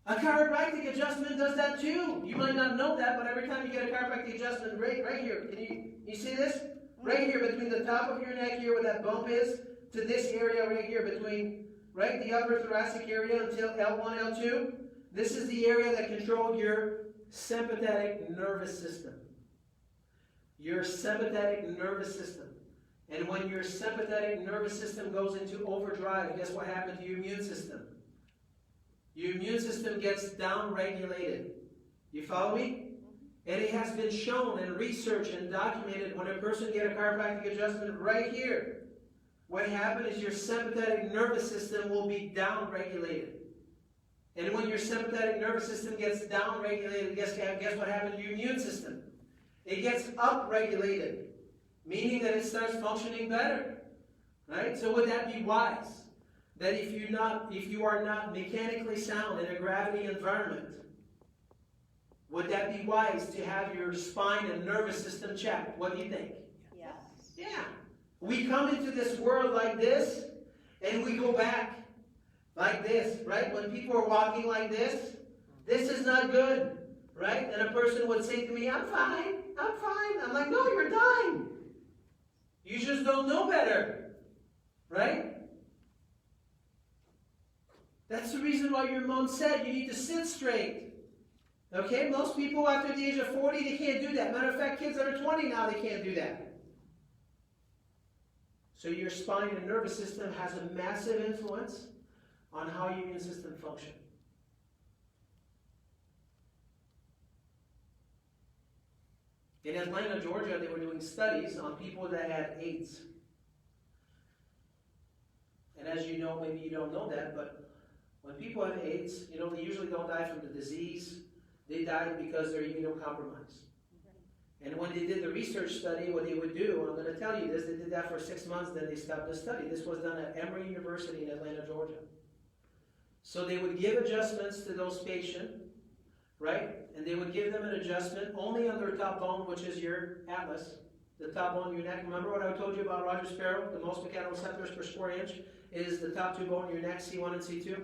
A chiropractic adjustment does that too. You might not know that, but every time you get a chiropractic adjustment, right here, can you see this? Right here, between the top of your neck here where that bump is, to this area right here between, right, the upper thoracic area until L1, L2. This is the area that controls your sympathetic nervous system. your sympathetic nervous system. And when your sympathetic nervous system goes into overdrive, guess what happens to your immune system? Your immune system gets down-regulated. You follow me? And it has been shown and researched and documented when a person gets a chiropractic adjustment right here. What happens is your sympathetic nervous system will be down-regulated. And when your sympathetic nervous system gets down-regulated, guess what happens to your immune system? It gets up-regulated, meaning that it starts functioning better. Right? So would that be wise? That if you are not mechanically sound in a gravity environment, would that be wise to have your spine and nervous system checked? What do you think? Yes. Yeah. We come into this world like this, and we go back like this, right? When people are walking like this is not good, right? And a person would say to me, I'm fine. I'm like, no, you're dying. You just don't know better, right? That's the reason why your mom said you need to sit straight. Okay, most people after the age of 40, they can't do that. Matter of fact, kids that are 20 now, they can't do that. So your spine and nervous system has a massive influence on how your immune system functions. In Atlanta, Georgia, they were doing studies on people that had AIDS. And as you know, maybe you don't know that, but when people have AIDS, they usually don't die from the disease. They died because they're immunocompromised. And when they did the research study, what they would do, I'm going to tell you this, they did that for 6 months, then they stopped the study. This was done at Emory University in Atlanta, Georgia. So they would give adjustments to those patients, right? And they would give them an adjustment only on their top bone, which is your atlas, the top bone of your neck. Remember what I told you about Roger Sparrow? The most mechanoreceptors per square inch is the top two bones of your neck, C1 and C2.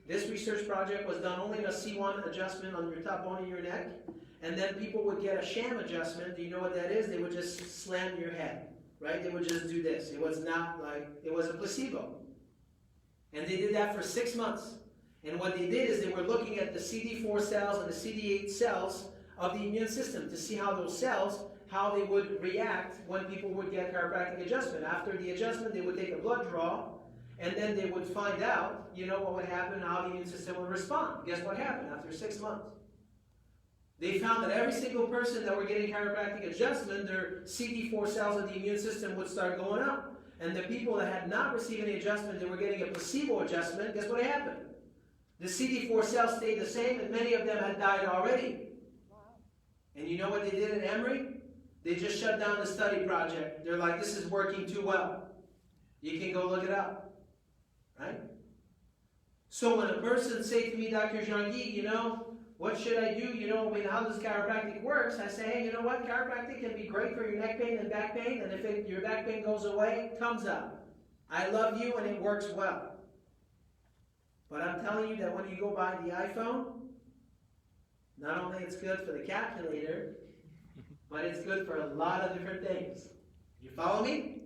This research project was done only in a C1 adjustment on your top bone of your neck. And then people would get a sham adjustment. Do you know what that is? They would just slam your head, right? They would just do this. It was not like, it was a placebo. And they did that for 6 months. And what they did is they were looking at the CD4 cells and the CD8 cells of the immune system to see how those cells, how they would react when people would get chiropractic adjustment. After the adjustment, they would take a blood draw, and then they would find out, what would happen, how the immune system would respond. Guess what happened after 6 months? They found that every single person that were getting chiropractic adjustment, their CD4 cells of the immune system would start going up. And the people that had not received any adjustment, they were getting a placebo adjustment, guess what happened? The CD4 cells stayed the same, and many of them had died already. Wow. And you know what they did at Emory? They just shut down the study project. They're like, this is working too well. You can go look it up. Right? So when a person say to me, Dr. Jean-Guy, what should I do? How does chiropractic works? I say, hey, you know what? Chiropractic can be great for your neck pain and back pain, and if your back pain goes away, thumbs up. I love you, and it works well. But I'm telling you that when you go buy the iPhone, not only it's good for the calculator, but it's good for a lot of different things. You follow me?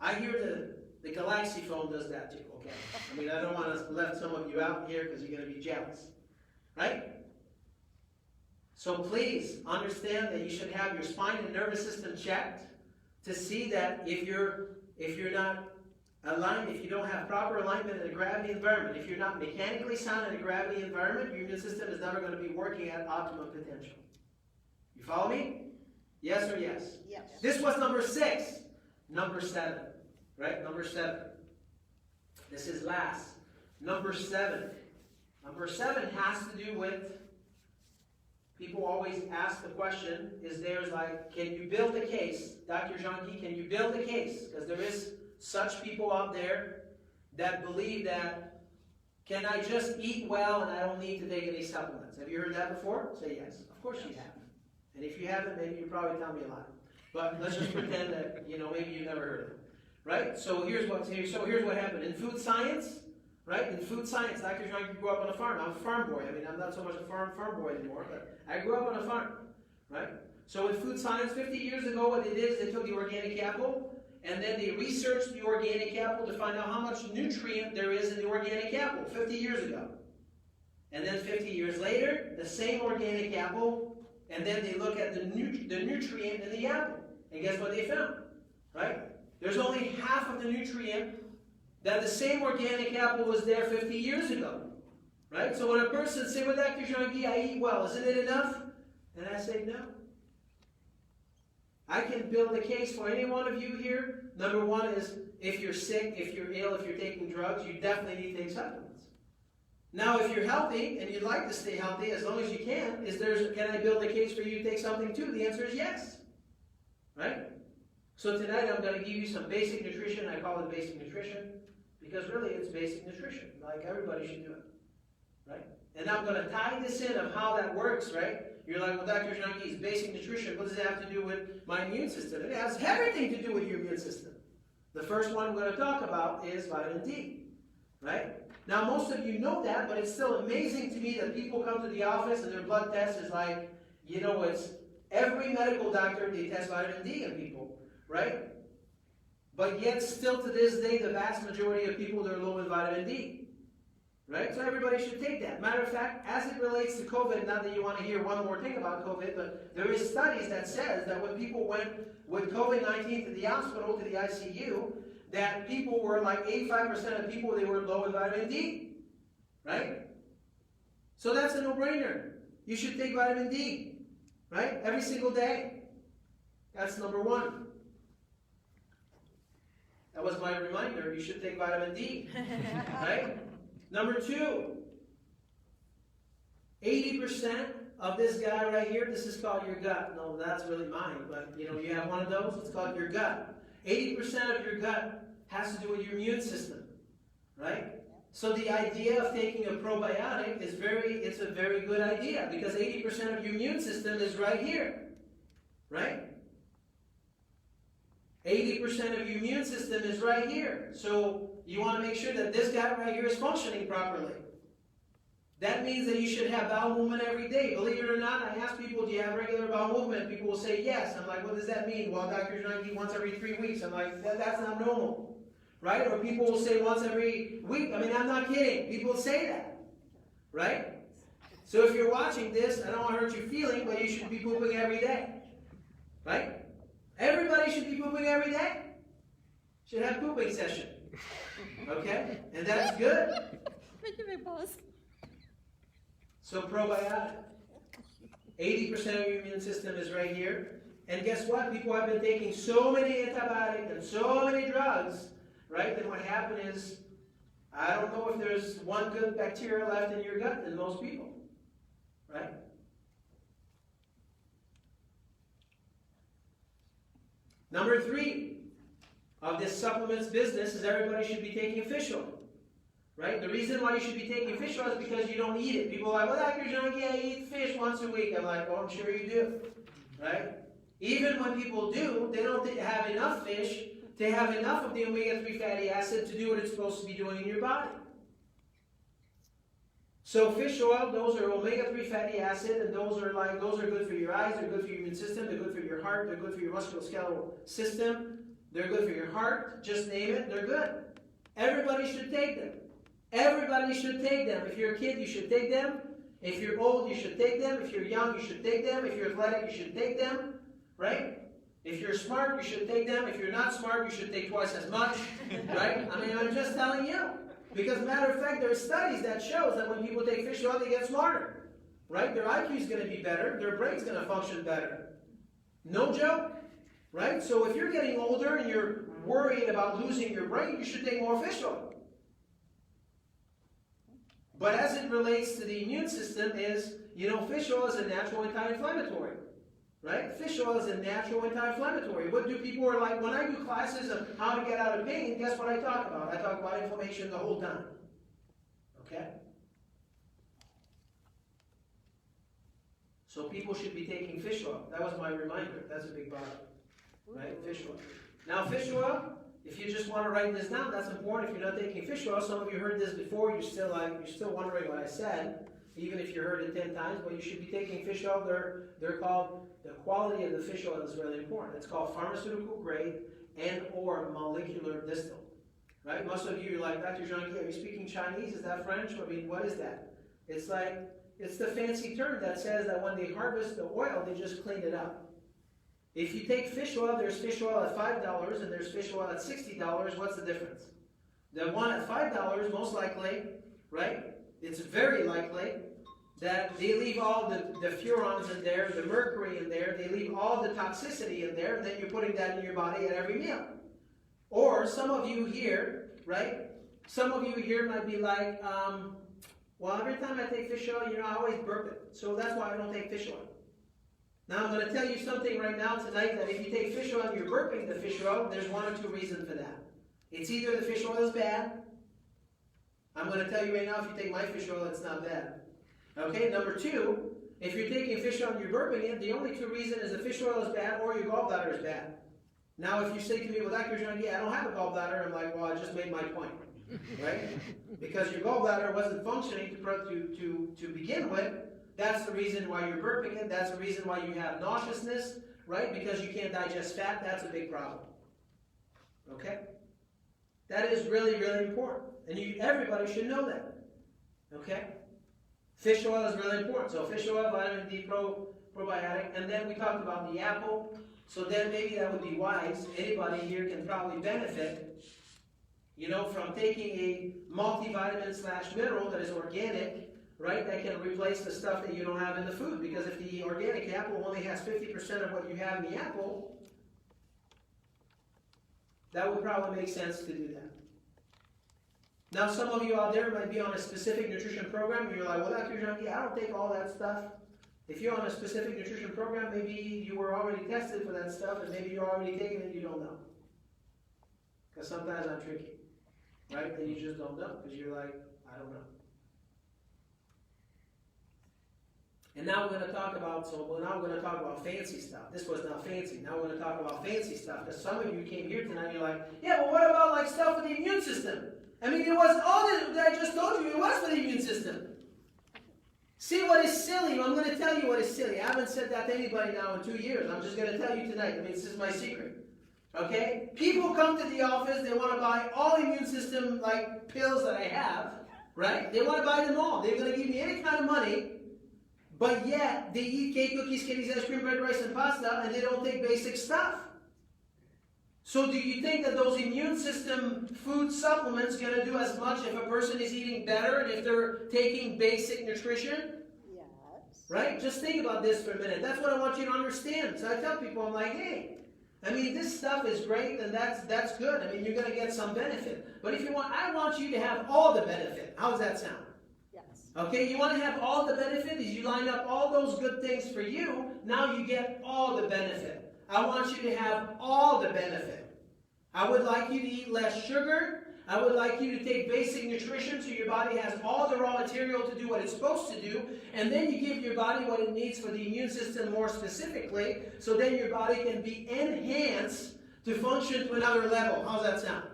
I hear the Galaxy phone does that too, okay? I don't want to let some of you out here because you're going to be jealous. Right? So please understand that you should have your spine and nervous system checked to see that if you're not aligned, if you don't have proper alignment in a gravity environment, if you're not mechanically sound in a gravity environment, your immune system is never going to be working at optimum potential. You follow me? Yes or yes? Yes. This was number 6. Number 7. Right? Number 7. This is last. Number 7. Number 7 has to do with, people always ask the question, can you build a case? Dr. Jean-Guy, can you build a case? Because there is such people out there that believe that, can I just eat well and I don't need to take any supplements? Have you heard that before? Say yes. Of course you have. And if you haven't, maybe you probably tell me a lie. But let's just pretend that, maybe you never heard of it. Right? So here's what happened. In food science, right? In food science, Dr. Jean grew up on a farm. I'm a farm boy. I'm not so much a farm boy anymore, but I grew up on a farm, right? So in food science, 50 years ago, what they did is they took the organic apple, and then they researched the organic apple to find out how much nutrient there is in the organic apple 50 years ago. And then 50 years later, the same organic apple, and then they look at the nutrient in the apple. And guess what they found? Right? There's only half of the nutrient that the same organic apple was there 50 years ago. Right? So when a person says, well, Dr. Jean-Guy, I eat well, isn't it enough? And I say, no. I can build a case for any one of you here. Number one is, if you're sick, if you're ill, if you're taking drugs, you definitely need to take supplements. Now, if you're healthy, and you'd like to stay healthy as long as you can, can I build a case for you to take something too? The answer is yes. Right? So tonight I'm going to give you some basic nutrition. I call it basic nutrition because really it's basic nutrition. Like everybody should do it. Right? And I'm going to tie this in of how that works, right? You're like, well, Dr. Jean-Guy, basic nutrition, what does it have to do with my immune system? It has everything to do with your immune system. The first one I'm going to talk about is vitamin D. Right? Now, most of you know that, but it's still amazing to me that people come to the office and their blood test is like, it's every medical doctor, they test vitamin D in people, right? But yet, still to this day, the vast majority of people, they're low in vitamin D. Right? So everybody should take that. Matter of fact, as it relates to COVID, not that you want to hear one more thing about COVID, but there is studies that says that when people went with COVID-19 to the hospital, to the ICU, that people were like 85% of people, they were low in vitamin D. Right? So that's a no-brainer. You should take vitamin D. Right? Every single day. That's number one. That was my reminder. You should take vitamin D. Right? Number two, 80% of this guy right here, this is called your gut. No, that's really mine, but you have one of those, it's called your gut. 80% of your gut has to do with your immune system, right? So the idea of taking a probiotic is it's a very good idea because 80% of your immune system is right here, right? 80% of your immune system is right here. So you want to make sure that this guy right here is functioning properly. That means that you should have bowel movement every day. Believe it or not, I ask people, do you have regular bowel movement? People will say yes. I'm like, what does that mean? Well, Dr. Jean-Guy, once every 3 weeks. I'm like, that's not normal. Right? Or people will say once every week. I mean, I'm not kidding. People say that. Right? So if you're watching this, I don't want to hurt your feeling, but you should be pooping every day. Right? Everybody should be pooping every day. Should have pooping session. Okay? And that's good. So probiotic. 80% of your immune system is right here. And guess what? People have been taking so many antibiotics and so many drugs, right? Then what happened is, I don't know if there's one good bacteria left in your gut than most people. Right? Number 3 of this supplements business is everybody should be taking fish oil. Right? The reason why you should be taking fish oil is because you don't eat it. People are like, well, Dr. Jean-Guy, I eat fish once a week. I'm like, oh, I'm sure you do. Right? Even when people do, they don't have enough fish to have enough of the omega-3 fatty acid to do what it's supposed to be doing in your body. So fish oil, those are omega-3 fatty acid, and those are good for your eyes, they're good for your immune system, they're good for your heart, they're good for your musculoskeletal system, they're good for your heart, just name it, they're good. Everybody should take them. Everybody should take them. If you're a kid, you should take them. If you're old, you should take them. If you're young, you should take them. If you're athletic, you should take them. Right? If you're smart, you should take them. If you're not smart, you should take twice as much. Right? I mean, I'm just telling you. Because matter of fact, there are studies that shows that when people take fish oil, they get smarter. Right? Their IQ is going to be better. Their brain's going to function better. No joke. Right? So if you're getting older and you're worried about losing your brain, you should take more fish oil. But as it relates to the immune system is, fish oil is a natural anti-inflammatory. Right? Fish oil is a natural anti-inflammatory. What do people are like? When I do classes of how to get out of pain, guess what I talk about? I talk about inflammation the whole time. Okay? So people should be taking fish oil. That was my reminder. That's a big bottle. Right? Fish oil. Now fish oil, if you just want to write this down, that's important. If you're not taking fish oil, some of you heard this before, you're still wondering what I said, even if you heard it 10 times, but you should be taking fish oil. They're called, the quality of the fish oil is really important. It's called pharmaceutical grade and or molecular distilled. Right? Most of you are like, Dr. Jean-Guy, are you speaking Chinese? Is that French? I mean, what is that? It's It's the fancy term that says that when they harvest the oil, they just clean it up. If you take fish oil, there's fish oil at $5 and there's fish oil at $60. What's the difference? The one at $5, most likely, right? It's very likely that they leave all the furans in there, the mercury in there, they leave all the toxicity in there, and then you're putting that in your body at every meal. Or some of you here, right? Some of you here might be like, well, every time I take fish oil, I always burp it. So that's why I don't take fish oil. Now I'm going to tell you something right now tonight, that if you take fish oil and you're burping the fish oil, there's one or two reasons for that. It's either the fish oil is bad. I'm going to tell you right now, if you take my fish oil, it's not bad. Okay, number two, if you're taking fish oil and you're burping it, the only two reasons is the fish oil is bad or your gallbladder is bad. Now if you say to me, well, Dr. John, I don't have a gallbladder, I'm like, well, I just made my point. Right? Because your gallbladder wasn't functioning to begin with. That's the reason why you're burping it. That's the reason why you have nauseousness, right? Because you can't digest fat. That's a big problem. Okay? That is really, really important. And everybody should know that. Okay? Fish oil is really important. So fish oil, vitamin D, probiotic. And then we talked about the apple. So then maybe that would be wise. Anybody here can probably benefit, from taking a multivitamin/mineral that is organic, right? That can replace the stuff that you don't have in the food. Because if the organic apple only has 50% of what you have in the apple, that would probably make sense to do that. Now, some of you out there might be on a specific nutrition program, and you're like, well, Dr. Junkie, I don't take all that stuff. If you're on a specific nutrition program, maybe you were already tested for that stuff, and maybe you're already taking it and you don't know. Because sometimes I'm tricky. Right? And you just don't know, because you're like, I don't know. And now we're going to talk about fancy stuff. This was not fancy. Now we're going to talk about fancy stuff. Because some of you came here tonight and you're like, yeah, but what about like stuff for the immune system? I mean, it was all that I just told you, it was for the immune system. See what is silly? I'm going to tell you what is silly. I haven't said that to anybody now in 2 years. I'm just going to tell you tonight. I mean, this is my secret. Okay? People come to the office, they want to buy all immune system like pills that I have, right? They want to buy them all. They're going to give me any kind of money, but yet they eat cake, cookies, candies, ice cream, bread, rice, and pasta, and they don't take basic stuff. So do you think that those immune system food supplements are going to do as much if a person is eating better and if they're taking basic nutrition? Yes. Right? Just think about this for a minute. That's what I want you to understand. So I tell people, I'm like, hey, I mean, this stuff is great, and that's good. I mean, you're going to get some benefit. But if you want, I want you to have all the benefit. How does that sound? Yes. Okay, you want to have all the benefit? As you line up all those good things for you, now you get all the benefit. I want you to have all the benefit. I would like you to eat less sugar. I would like you to take basic nutrition so your body has all the raw material to do what it's supposed to do, and then you give your body what it needs for the immune system more specifically, so then your body can be enhanced to function to another level. How's that sound?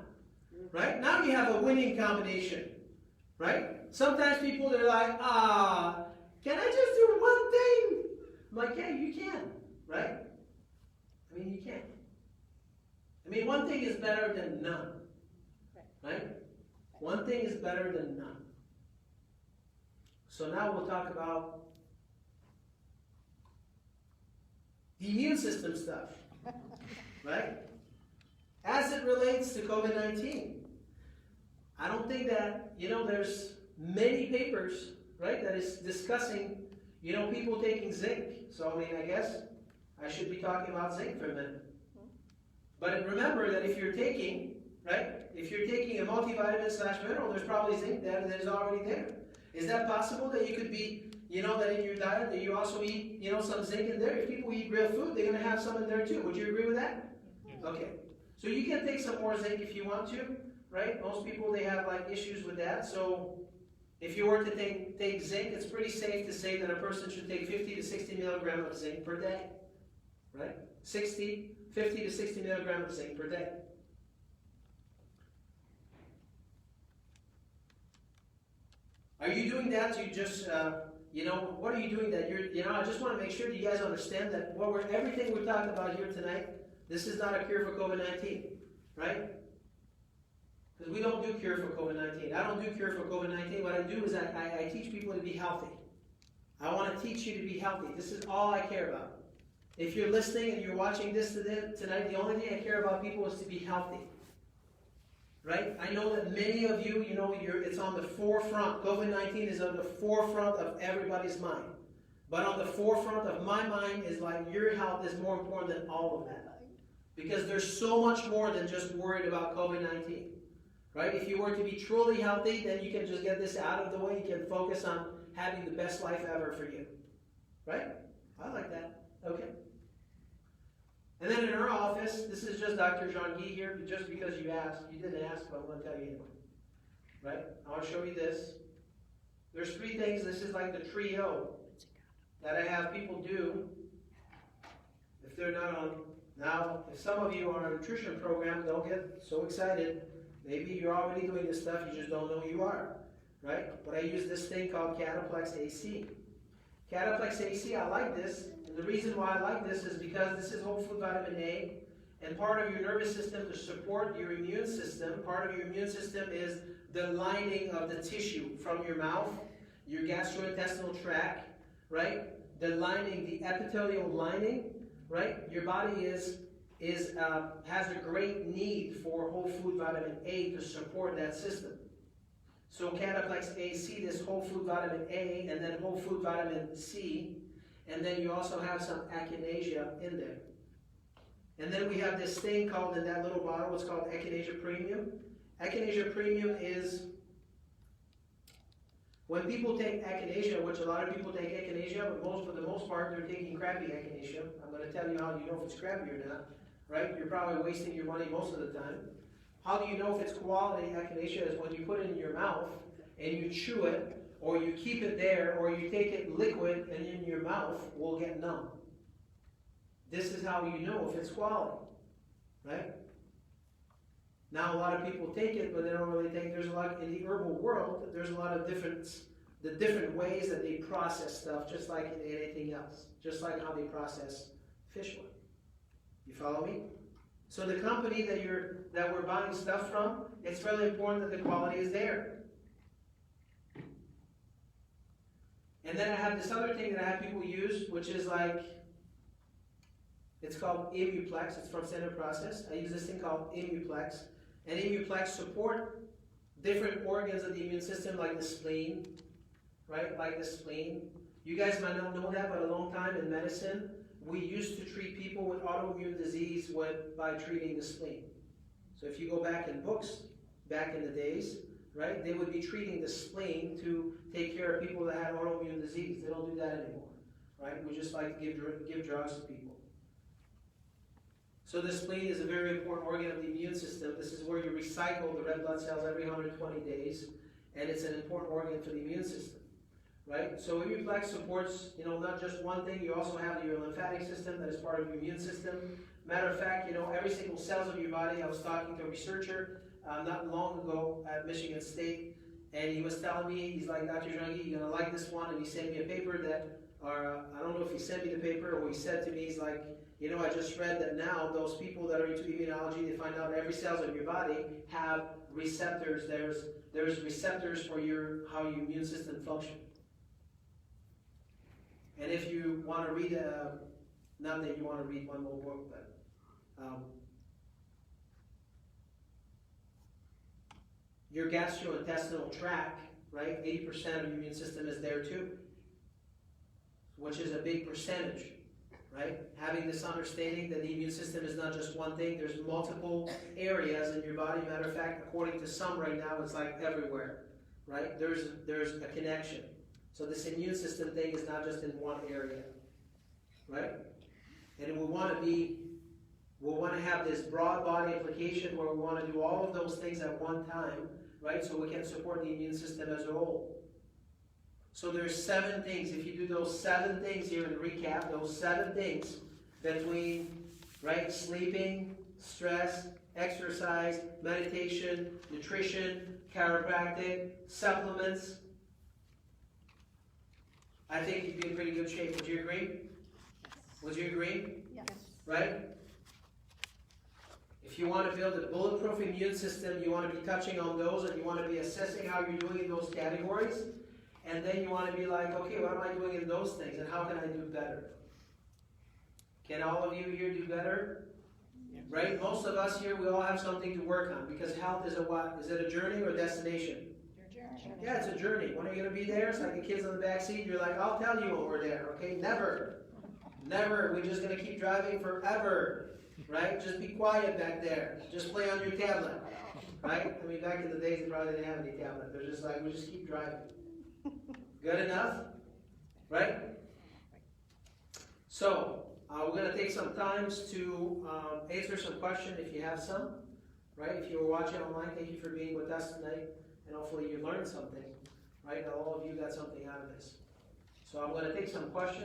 Right? Now you have a winning combination. Right? Sometimes people, they're like, can I just do one thing? I'm like, yeah, you can. Right? I mean, you can. I mean, one thing is better than none. Right? One thing is better than none. So now we'll talk about the immune system stuff. Right? As it relates to COVID-19. I don't think that, there's many papers, right, that is discussing, people taking zinc. So, I mean, I guess I should be talking about zinc for a minute. But remember that if you're taking a multivitamin/mineral, there's probably zinc there that is already there. Is that possible that you could be, that in your diet that you also eat, some zinc in there? If people eat real food, they're going to have some in there too. Would you agree with that? Okay. So you can take some more zinc if you want to, right? Most people, they have like issues with that. So if you were to take zinc, it's pretty safe to say that a person should take 50 to 60 milligrams of zinc per day, right? 50 to 60 milligrams of zinc per day. Are you doing that to just, what are you doing that I just want to make sure that you guys understand that everything we're talking about here tonight, this is not a cure for COVID-19, right? Because we don't do cure for COVID-19. I don't do cure for COVID-19. What I do is I teach people to be healthy. I want to teach you to be healthy. This is all I care about. If you're listening and you're watching this tonight, the only thing I care about, people, is to be healthy. Right? I know that many of you, it's on the forefront. COVID-19 is on the forefront of everybody's mind. But on the forefront of my mind is like your health is more important than all of that. Because there's so much more than just worried about COVID-19. Right? If you were to be truly healthy, then you can just get this out of the way. You can focus on having the best life ever for you. Right? I like that. Okay. And then in our office, this is just Dr. Jean-Guy here, just because you asked. You didn't ask, but I'm going to tell you anyway. Right? I want to show you this. There's 3 things. This is like the trio that I have people do if they're not on. Now, if some of you are on a nutrition program, don't get so excited. Maybe you're already doing this stuff, you just don't know you are. Right? But I use this thing called Cataplex AC. Cataplex AC, I like this. And the reason why I like this is because this is whole food vitamin A, and part of your nervous system to support your immune system. Part of your immune system is the lining of the tissue from your mouth, your gastrointestinal tract, right? The lining, the epithelial lining, right? Your body has a great need for whole food vitamin A to support that system. So Cataplex AC, this whole food vitamin A, and then whole food vitamin C, and then you also have some echinacea in there. And then we have this thing called, in that little bottle, it's called Echinacea Premium. Echinacea Premium is, when people take echinacea, which a lot of people take echinacea, but for the most part, they're taking crappy echinacea. I'm going to tell you how you know if it's crappy or not, right? You're probably wasting your money most of the time. How do you know if it's quality echinacea? Is when you put it in your mouth and you chew it, or you keep it there, or you take it liquid and in your mouth will get numb. This is how you know if it's quality, right? Now a lot of people take it, but they don't really take. There's a lot in the herbal world. There's a lot of different ways that they process stuff, just like in anything else, just like how they process fish oil. You follow me? So the company that we're buying stuff from, it's really important that the quality is there. And then I have this other thing that I have people use, which is like, it's called Immuplex. It's from Standard Process. I use this thing called Immuplex. And Immuplex support different organs of the immune system, like the spleen, right? Like the spleen. You guys might not know that, but a long time in medicine, we used to treat people with autoimmune disease by treating the spleen. So if you go back in books, back in the days, right, they would be treating the spleen to take care of people that had autoimmune disease. They don't do that anymore, right? We just like to give drugs to people. So the spleen is a very important organ of the immune system. This is where you recycle the red blood cells every 120 days, and it's an important organ for the immune system. Right? So Immuplex supports, not just one thing. You also have your lymphatic system that is part of your immune system. Matter of fact, every single cells of your body. I was talking to a researcher not long ago at Michigan State, and he was telling me, he's like, Dr. Jean-Guy, you're going to like this one, and he sent me a paper I don't know if he sent me the paper or he said to me, he's like, I just read that now those people that are into immunology, they find out every cells of your body have receptors. There's receptors for how your immune system functions. And if you want to read, not that you want to read one more book, but your gastrointestinal tract, right? 80% of your immune system is there too, which is a big percentage, right? Having this understanding that the immune system is not just one thing, there's multiple areas in your body. Matter of fact, according to some right now, it's like everywhere, right? There's a connection. So this immune system thing is not just in one area, right? And we want to have this broad body application where we want to do all of those things at one time, right? So we can support the immune system as a whole. So there's 7 things. If you do those 7 things here in the recap, those 7 things between, right, sleeping, stress, exercise, meditation, nutrition, chiropractic, supplements, I think you'd be in pretty good shape. Would you agree? Would you agree? Yes. Right? If you want to build a bulletproof immune system, you want to be touching on those, and you want to be assessing how you're doing in those categories. and then you want to be like, okay, what am I doing in those things, and how can I do better? Can all of you here do better? Yes. Right? Most of us here, we all have something to work on, because health is a what? Is it a journey or a destination? Yeah, it's a journey. When are you going to be there? It's like the kids on the back seat. You're like, I'll tell you when we're there, okay? Never. Never. We're just going to keep driving forever, right? Just be quiet back there. Just play on your tablet, right? I mean, back in the days, they probably didn't have any tablet. They're just like, we just keep driving. Good enough? Right? So, we're going to take some time to answer some questions if you have some, right? If you were watching online, thank you for being with us tonight. And hopefully you learned something, right? All of you got something out of this. So I'm going to take some questions.